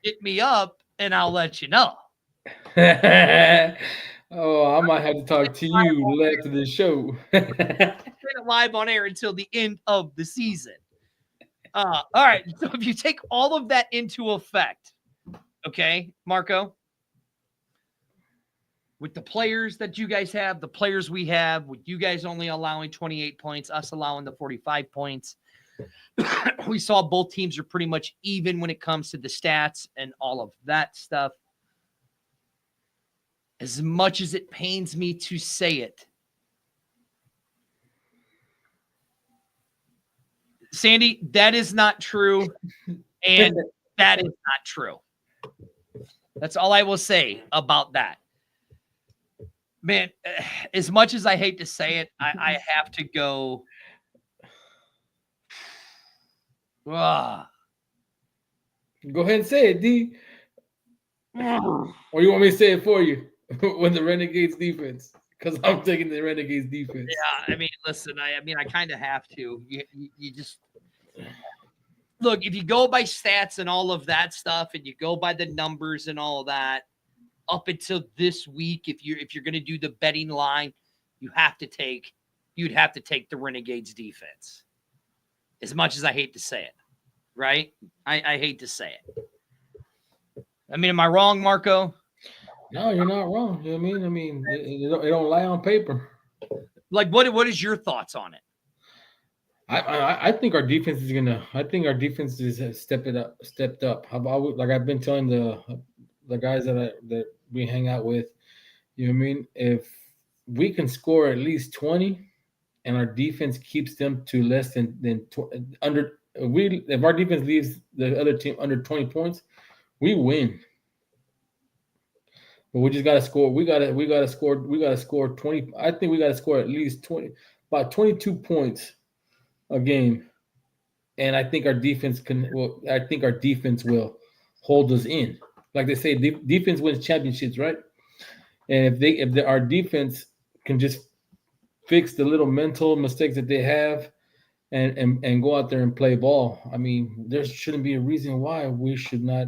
[SPEAKER 2] hit me up and I'll let you know.
[SPEAKER 3] Oh, I might have to talk to you after the show.
[SPEAKER 2] Live on air until the end of the season. All right. So if you take all of that into effect, okay, Marco, with the players that you guys have, the players we have, with you guys only allowing 28 points, us allowing the 45 points, we saw both teams are pretty much even when it comes to the stats and all of that stuff. As much as it pains me to say it, Sandy, that is not true, and that is not true. That's all I will say about that. Man, as much as I hate to say it, I have to go.
[SPEAKER 3] Go ahead and say it, D. Or you want me to say it for you? With the Renegades defense, because I'm taking the Renegades defense.
[SPEAKER 2] Yeah, I mean, listen, I kind of have to. You just look, if you go by stats and all of that stuff, and you go by the numbers and all of that, up until this week, if you're going to do the betting line, you'd have to take the Renegades defense. As much as I hate to say it, right? I hate to say it. I mean, am I wrong, Marco?
[SPEAKER 3] No, you're not wrong. You know what I mean? It don't lie on paper.
[SPEAKER 2] Like, what is your thoughts on it?
[SPEAKER 3] I think our defense is gonna. I think our defense is stepped up. How about like I've been telling the guys that we hang out with. You know what I mean? If we can score at least 20, and our defense keeps them to less than under we if our defense leaves the other team under 20 points, we win. But we just gotta score. We gotta score 20. I think we gotta score at least 20, about 22 points a game. And I think our defense can. Well, I think our defense will hold us in. Like they say, defense wins championships, right? And our defense can just fix the little mental mistakes that they have, and go out there and play ball. I mean, there shouldn't be a reason why we should not.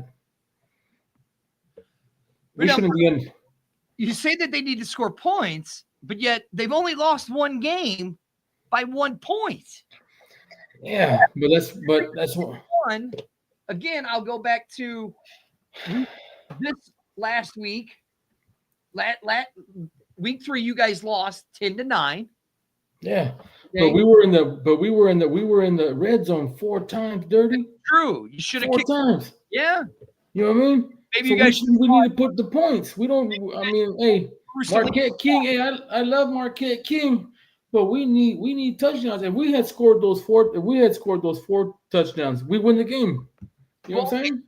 [SPEAKER 3] We
[SPEAKER 2] But now,
[SPEAKER 3] shouldn't be in.
[SPEAKER 2] you say that they need to score points, but yet they've only lost one game by 1 point.
[SPEAKER 3] Yeah, but that's what.
[SPEAKER 2] One, again, I'll go back to this last week. Week 3, you guys lost 10-9.
[SPEAKER 3] Yeah,
[SPEAKER 2] Okay?
[SPEAKER 3] but we were in the red zone 4 times, dirty.
[SPEAKER 2] True. You should have
[SPEAKER 3] 4
[SPEAKER 2] kicked.
[SPEAKER 3] times.
[SPEAKER 2] Yeah.
[SPEAKER 3] You know what I mean?
[SPEAKER 2] Maybe
[SPEAKER 3] So
[SPEAKER 2] you guys
[SPEAKER 3] we need to put the points. We don't. I mean, hey,
[SPEAKER 2] recently-
[SPEAKER 3] Marquette King. Hey, I love Marquette King, but we need touchdowns. If we had scored those 4 touchdowns, we win the game. You know what I'm saying?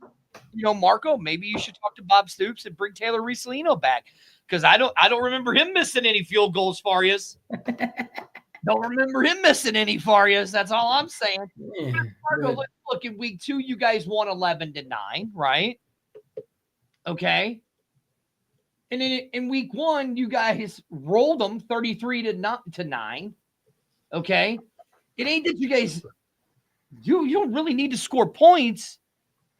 [SPEAKER 2] You know, Marco, maybe you should talk to Bob Stoops and bring Taylor Ricciolino back, because I don't remember him missing any field goals for you. Don't remember him missing any for you. That's all I'm saying.
[SPEAKER 3] Yeah,
[SPEAKER 2] Marco,
[SPEAKER 3] but-
[SPEAKER 2] let's look at week 2. You guys won 11-9, right? Okay. And then in week 1, you guys rolled them 33-9. Okay. It ain't that you guys you don't really need to score points.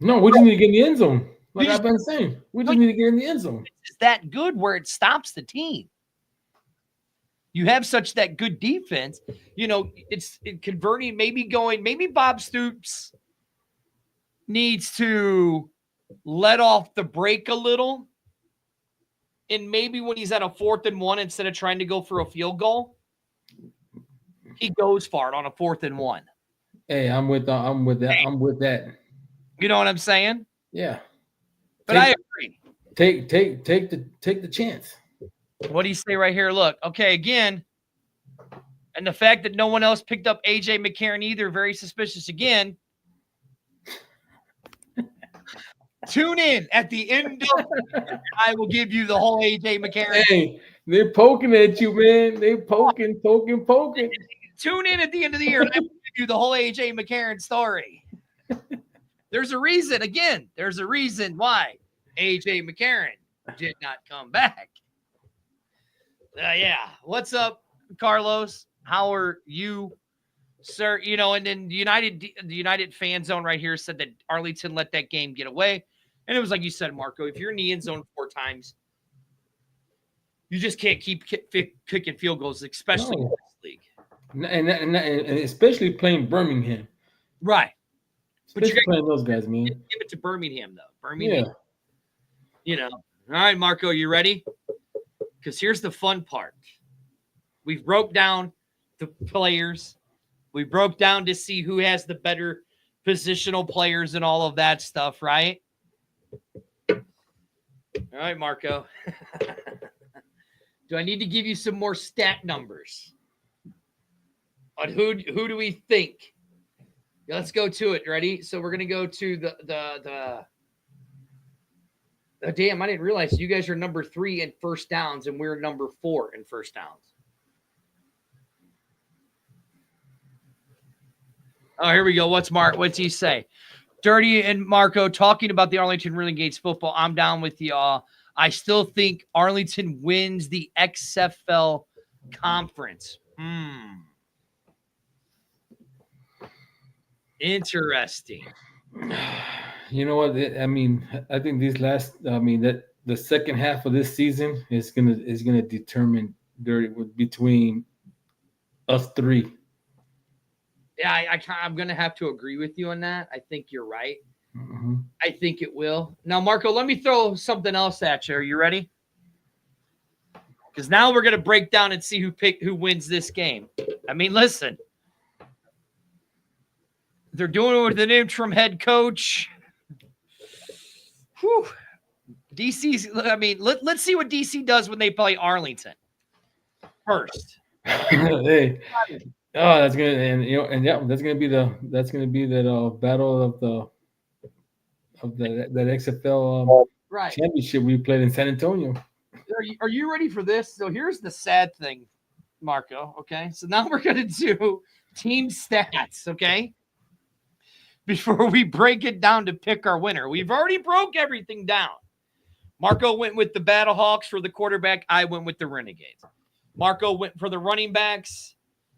[SPEAKER 3] No, we just need to get in the end zone. Like
[SPEAKER 2] You
[SPEAKER 3] I've been saying, we just need to get in the end zone.
[SPEAKER 2] It's that good where it stops the team. You have such that good defense. You know, it's converting, maybe Bob Stoops needs to let off the brake a little. And maybe when he's at a 4th and 1, instead of trying to go for a field goal, he goes for it on a 4th and 1.
[SPEAKER 3] Hey, I'm with that.
[SPEAKER 2] You know what I'm saying?
[SPEAKER 3] Yeah.
[SPEAKER 2] But I agree.
[SPEAKER 3] Take the chance.
[SPEAKER 2] What do you say right here? Look, okay, again, and the fact that no one else picked up A.J. McCarron either, very suspicious again. Tune in at the end of I will give you the whole A.J. McCarron.
[SPEAKER 3] Hey, they're poking at you, man. They poking.
[SPEAKER 2] Tune in at the end of the year, and I will give you the whole A.J. McCarron story. There's a reason, again, why A.J. McCarron did not come back. Yeah. What's up, Carlos? How are you, sir? You know, and then the United fan zone right here said that Arlington let that game get away. And it was like you said, Marco, if you're in the end zone 4 times, you just can't keep kicking field goals, especially in this league.
[SPEAKER 3] And especially playing Birmingham.
[SPEAKER 2] Right.
[SPEAKER 3] But you playing those guys, man.
[SPEAKER 2] Give it to Birmingham, though. Birmingham.
[SPEAKER 3] Yeah.
[SPEAKER 2] You know. All right, Marco, you ready? Because here's the fun part. We broke down the players. We broke down to see who has the better positional players and all of that stuff, right? All right, Marco. Do I need to give you some more stat numbers on who do we think? Let's go to it. Ready? So we're gonna go to the oh, damn, I didn't realize you guys are number 3 in first downs and we're number 4 in first downs. Oh, here we go. What's he say? Dirty and Marco talking about the Arlington Renegades football. I'm down with y'all. I still think Arlington wins the XFL conference. Interesting.
[SPEAKER 3] You know what? I mean, I think that the second half of this season is gonna determine between us 3.
[SPEAKER 2] Yeah, I'm going to have to agree with you on that. I think you're right.
[SPEAKER 3] Mm-hmm.
[SPEAKER 2] I think it will. Now, Marco, let me throw something else at you. Are you ready? Because now we're going to break down and see who wins this game. I mean, listen. They're doing it with an interim head coach. Whew. DC's, I mean, let's see what DC does when they play Arlington first.
[SPEAKER 3] Hey, that's gonna and yeah, that's gonna be that battle of that XFL
[SPEAKER 2] Right.
[SPEAKER 3] championship we played in San Antonio.
[SPEAKER 2] Are you ready for this? So here's the sad thing, Marco. Okay. So now we're going to do team stats. Okay. Before we break it down to pick our winner, we've already broke everything down. Marco went with the Battlehawks for the quarterback. I went with the Renegades. Marco went for the running backs.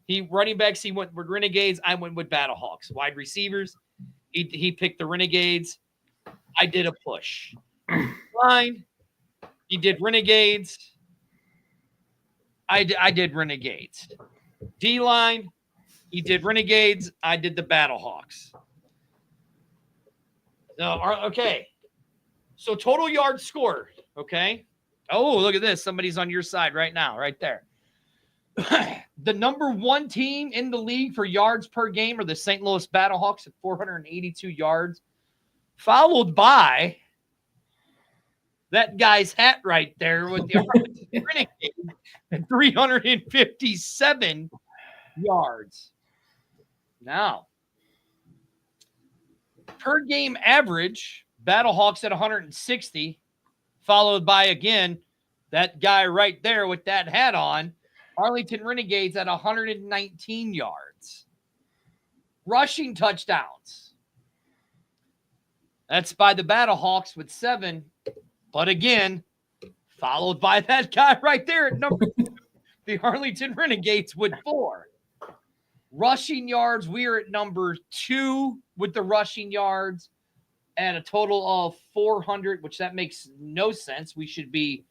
[SPEAKER 2] He went with Renegades. I went with Battlehawks. Wide receivers, he picked the Renegades. I did a push. Line, he did Renegades. I did Renegades. D-line, he did Renegades. I did the Battlehawks. Okay. So total yards scored, okay? Oh, look at this. Somebody's on your side right now, right there. The number one team in the league for yards per game are the St. Louis Battlehawks at 482 yards, followed by that guy's hat right there with the Renegade at 357 yards. Now, per game average, Battlehawks at 160, followed by, again, that guy right there with that hat on, Arlington Renegades at 119 yards. Rushing touchdowns. That's by the Battlehawks with 7, but again, followed by that guy right there at number 2, the Arlington Renegades with 4. Rushing yards, we are at number 2 with the rushing yards at a total of 400, which that makes no sense. We should be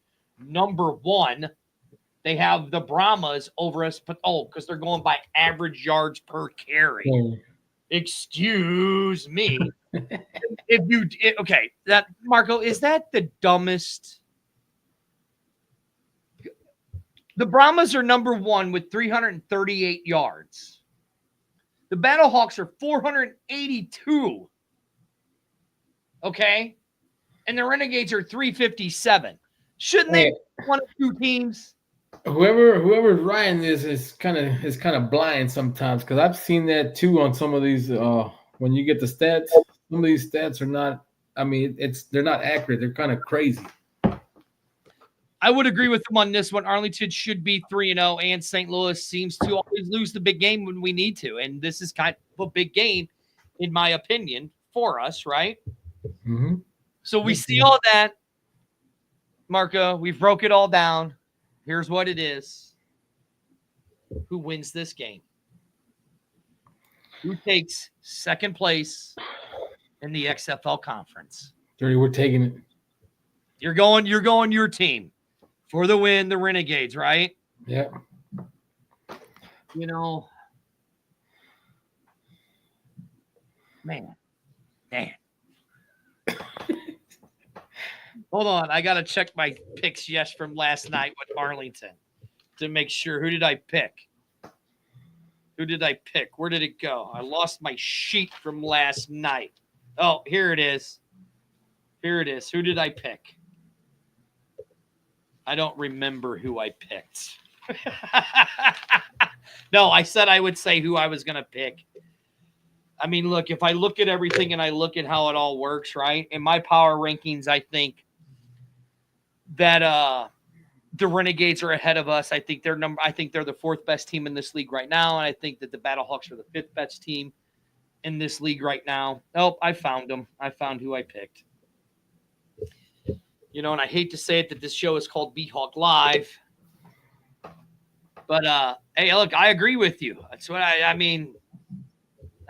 [SPEAKER 2] number 1. They have the Brahmas over us, but because they're going by average yards per carry. Excuse me. Okay, that Marco, is that the dumbest? The Brahmas are number 1 with 338 yards. The Battlehawks are 482. Okay? And the Renegades are 357. Shouldn't they be one of 2 teams?
[SPEAKER 3] Whoever's writing this is kind of blind sometimes, because I've seen that too on some of these when you get the stats, some of these stats are not, I mean, they're not accurate. They're kind of crazy.
[SPEAKER 2] I would agree with them on this one. Arlington should be 3-0, and St. Louis seems to always lose the big game when we need to. And this is kind of a big game, in my opinion, for us, right?
[SPEAKER 3] Mm-hmm.
[SPEAKER 2] So we see all that. Marco, we've broke it all down. Here's what it is. Who wins this game? Who takes second place in the XFL conference?
[SPEAKER 3] Dirty, we're taking it.
[SPEAKER 2] You're going your team. For the win, the Renegades, right?
[SPEAKER 3] Yeah.
[SPEAKER 2] You know, man. Hold on. I got to check my picks, from last night with Arlington to make sure. Who did I pick? Where did it go? I lost my sheet from last night. Oh, here it is. Who did I pick? I don't remember who I picked. No, I said I would say who I was going to pick. I mean, look, if I look at everything and I look at how it all works, right? In my power rankings, I think that the Renegades are ahead of us. I think they're the 4th best team in this league right now, and I think that the Battlehawks are the 5th best team in this league right now. Oh, I found them. I found who I picked. You know, and I hate to say it that this show is called BHawk Live. But, hey, look, I agree with you. That's what I mean.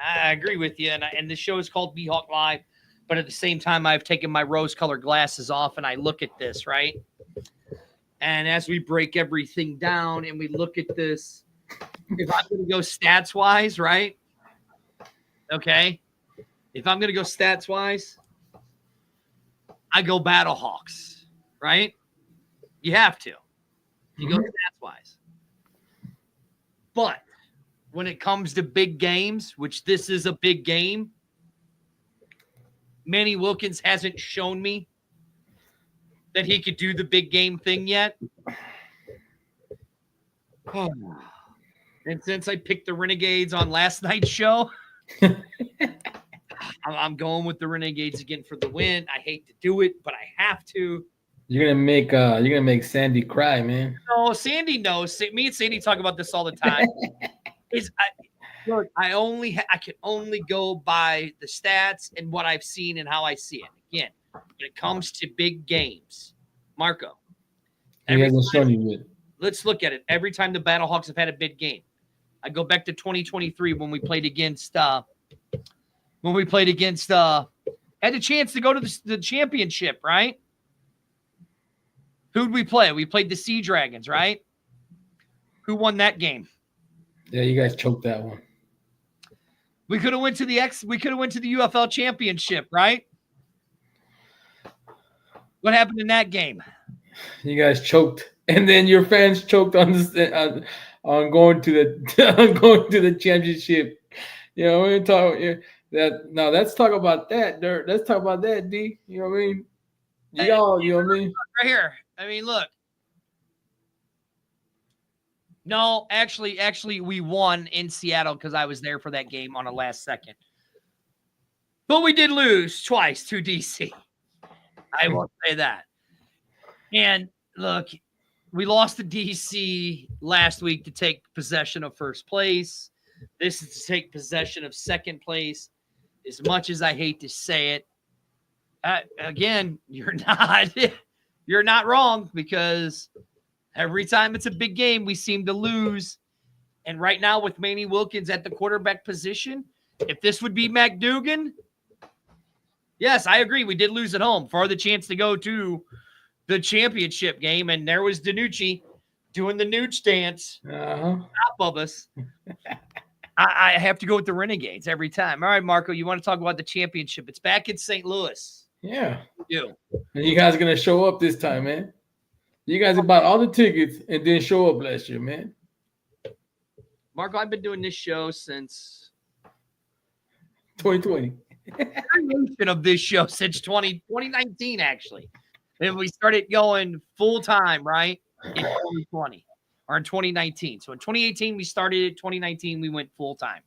[SPEAKER 2] I agree with you. And this show is called BHawk Live. But at the same time, I've taken my rose-colored glasses off and I look at this, right? And as we break everything down and we look at this, if I'm going to go stats-wise, right? Okay. If I'm going to go stats-wise, I go Battlehawks, right? You have to. You go stats-wise. But when it comes to big games, which this is a big game, Manny Wilkins hasn't shown me that he could do the big game thing yet. Oh. And since I picked the Renegades on last night's show, I'm going with the Renegades again for the win. I hate to do it, but I have to.
[SPEAKER 3] You're gonna make Sandy cry, man.
[SPEAKER 2] No, Sandy knows. Me and Sandy talk about this all the time. Look, I can only go by the stats and what I've seen and how I see it. Again, when it comes to big games, Marco.
[SPEAKER 3] He hasn't shown you it.
[SPEAKER 2] Let's look at it. Every time the BattleHawks have had a big game, I go back to 2023 when we played against. Had the chance to go to the championship, right? Who'd we play? We played the Sea Dragons, right? Who won that game?
[SPEAKER 3] Yeah, you guys choked that one.
[SPEAKER 2] We could have went to the UFL championship, right? What happened in that game?
[SPEAKER 3] You guys choked, and then your fans choked on going to the championship. You know, we're talking that now. Let's talk about that, Dirt. Let's talk about that, D. You know what I mean? You know what I mean?
[SPEAKER 2] Right here. I mean, look. No, actually, we won in Seattle because I was there for that game on a last second. But we did lose twice to DC. I will say that. And look, we lost to DC last week to take possession of first place. This is to take possession of second place. As much as I hate to say it, again, you're not wrong, because every time it's a big game, we seem to lose. And right now, with Manny Wilkins at the quarterback position, if this would be Mac Dugan, yes, I agree. We did lose at home for the chance to go to the championship game. And there was DiNucci doing the Nooch dance on top of us. I have to go with the Renegades every time. All right, Marco, you want to talk about the championship? It's back in St. Louis.
[SPEAKER 3] Yeah.
[SPEAKER 2] We do.
[SPEAKER 3] And you guys are going to show up this time, man. You guys bought all the tickets and didn't show up last year, man.
[SPEAKER 2] Marco, I've been doing this show since
[SPEAKER 3] 2020.
[SPEAKER 2] Variation of this show since 2019, actually. And we started going full time, right? In 2020 or in 2019. So in 2018, we started it. 2019, we went full time.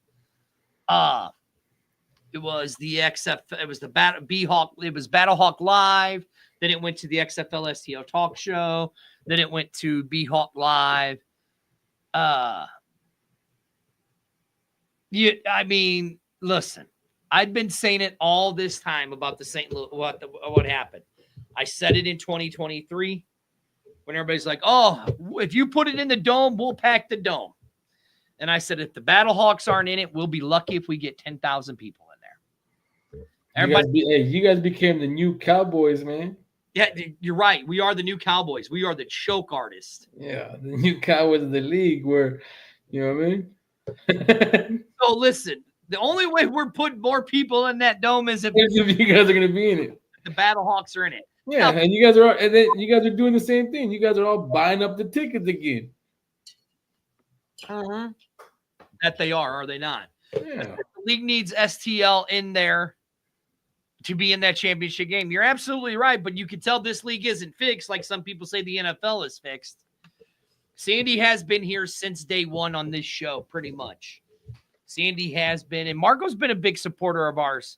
[SPEAKER 2] It was the XFL, it was the BHawk, it was BattleHawk Live. Then it went to the XFL STO Talk Show. Then it went to BHawk Live. I mean, listen, I've been saying it all this time about the St. Louis, what happened. I said it in 2023 when everybody's like, oh, if you put it in the dome, we'll pack the dome. And I said, if the BattleHawks aren't in it, we'll be lucky if we get 10,000 people in there.
[SPEAKER 3] You guys became the new Cowboys, man.
[SPEAKER 2] Yeah, you're right. We are the new Cowboys. We are the choke artists.
[SPEAKER 3] Yeah, the new Cowboys of the league where, you know what I mean?
[SPEAKER 2] So listen, the only way we're putting more people in that dome is if
[SPEAKER 3] you guys are going to be in it.
[SPEAKER 2] The BattleHawks are in it.
[SPEAKER 3] Yeah, now, and you guys are doing the same thing. You guys are all buying up the tickets again.
[SPEAKER 2] That they are they not?
[SPEAKER 3] Yeah.
[SPEAKER 2] The league needs STL in there to be in that championship game. You're absolutely right, but you can tell this league isn't fixed like some people say the NFL is fixed. Sandy has been here since day one on this show, pretty much. Sandy has been, and Marco's been a big supporter of ours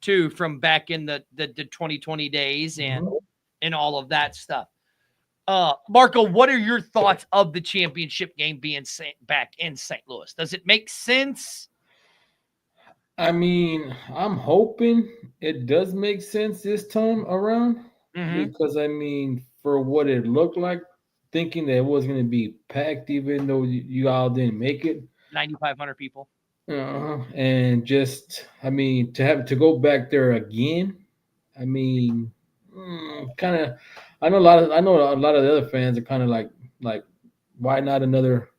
[SPEAKER 2] too, from back in the 2020 days and all of that stuff. Marco, what are your thoughts of the championship game being back in St. Louis? Does it make sense?
[SPEAKER 3] I mean, I'm hoping it does make sense this time around because, I mean, for what it looked like, thinking that it was going to be packed, even though you all didn't make it.
[SPEAKER 2] 9,500 people.
[SPEAKER 3] And just, I mean, to go back there again, I mean, kind of. I know a lot of the other fans are kind of like, why not another?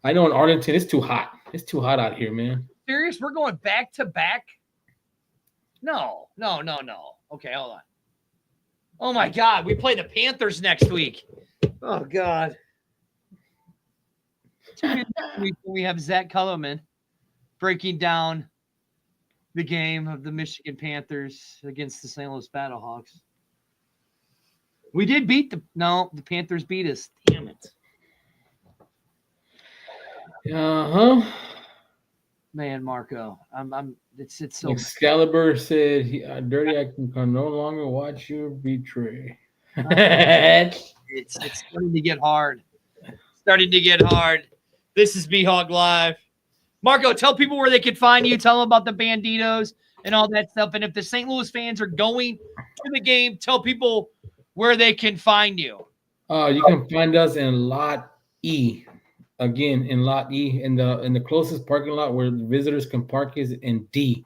[SPEAKER 3] I know in Arlington it's too hot. It's too hot out here, man.
[SPEAKER 2] Serious? We're going back to back? No. Okay, hold on. Oh my God, we play the Panthers next week. Oh God. Tune in next week when we have Zach Cullerman breaking down the game of the Michigan Panthers against the St. Louis Battlehawks. We did beat the Panthers beat us. Damn it. Man, Marco, it's so
[SPEAKER 3] Excalibur said, "Dirty, I can no longer watch you betray."
[SPEAKER 2] it's starting to get hard. This is BHawk Live. Marco, tell people where they can find you. Tell them about the Banditos and all that stuff. And if the St. Louis fans are going to the game, tell people where they can find you.
[SPEAKER 3] You can find us in Lot E. Again, in Lot E, in the closest parking lot where the visitors can park is in D.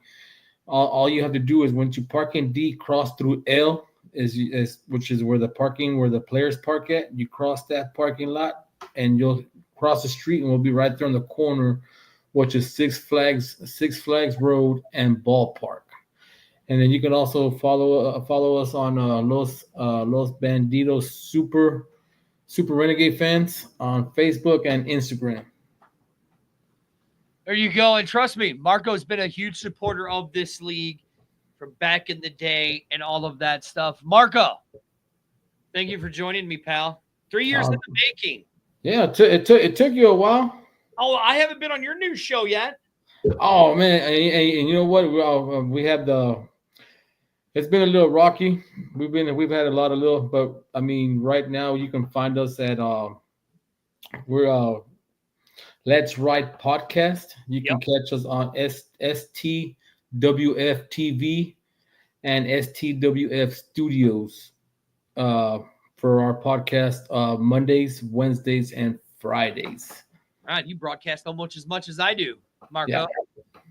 [SPEAKER 3] All you have to do is once you park in D, cross through L, which is where the players park at. You cross that parking lot, and you'll cross the street, and we'll be right there on the corner, which is Six Flags Road and Ballpark. And then you can also follow us on Los Bandidos Super Renegade Fans on Facebook and Instagram.
[SPEAKER 2] There you go. And trust me, Marco's been a huge supporter of this league from back in the day and all of that stuff. Marco, thank you for joining me, pal. 3 years in the making.
[SPEAKER 3] Yeah, it took you a while.
[SPEAKER 2] Oh, I haven't been on your new show yet.
[SPEAKER 3] Oh man, and you know what? We have it's been a little rocky. We've had a lot of little, but I mean, right now you can find us at we're Let's Write Podcast. You can catch us on STWF TV and STWF Studios for our podcast Mondays, Wednesdays, and Fridays.
[SPEAKER 2] All right, you broadcast almost as much as I do, Marco. Yeah.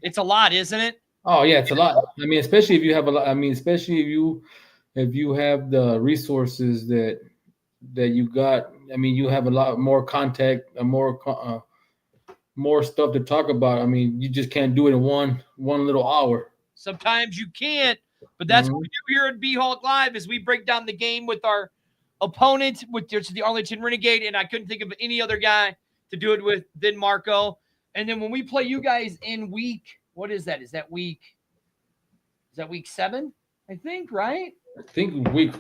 [SPEAKER 2] It's a lot, isn't it?
[SPEAKER 3] Oh yeah, it's a lot. I mean, especially if you have especially if you have the resources that you got. I mean, you have a lot more contact, more stuff to talk about. I mean, you just can't do it in one little hour.
[SPEAKER 2] Sometimes you can't, but that's what we do here at BHawk Live is we break down the game with our opponent, with the Arlington Renegade, and I couldn't think of any other guy to do it with than Marco. And then when we play you guys in week, what is that? Is that week 7? I think, right?
[SPEAKER 3] I think week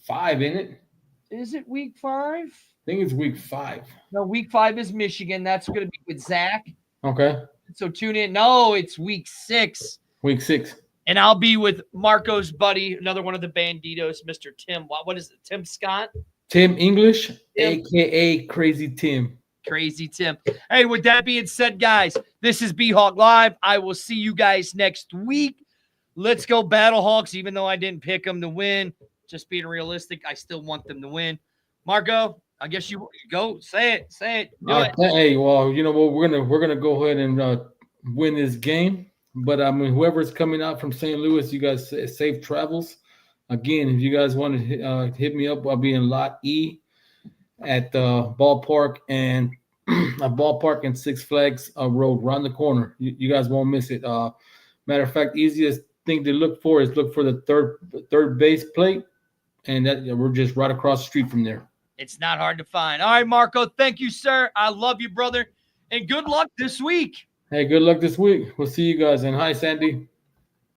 [SPEAKER 3] 5, isn't it?
[SPEAKER 2] Is it week 5?
[SPEAKER 3] I think it's week 5.
[SPEAKER 2] No, week 5 is Michigan. That's going to be with Zach.
[SPEAKER 3] Okay.
[SPEAKER 2] So tune in. No, it's week 6.
[SPEAKER 3] Week 6.
[SPEAKER 2] And I'll be with Marco's buddy, another one of the Banditos, Mr. Tim. What is it? Tim Scott?
[SPEAKER 3] Tim English, a.k.a. Crazy Tim.
[SPEAKER 2] Crazy Tim. Hey, with that being said, guys, this is BHawk Live. I will see you guys next week. Let's go Battlehawks, even though I didn't pick them to win. Just being realistic, I still want them to win. Marco, I guess you go. Say it. Do it.
[SPEAKER 3] Hey, well, you know what? We're gonna go ahead and win this game. But I mean, whoever's coming out from St. Louis, you guys safe travels. Again, if you guys want to hit me up, I'll be in Lot E at the ballpark and Six Flags Road, around the corner. You guys won't miss it. Matter of fact, easiest thing to look for is look for the third base plate, and that we're just right across the street from there.
[SPEAKER 2] It's not hard to find. All right, Marco, thank you, sir. I love you, brother, and good luck this week.
[SPEAKER 3] Hey, good luck this week. We'll see you guys. And hi, Sandy.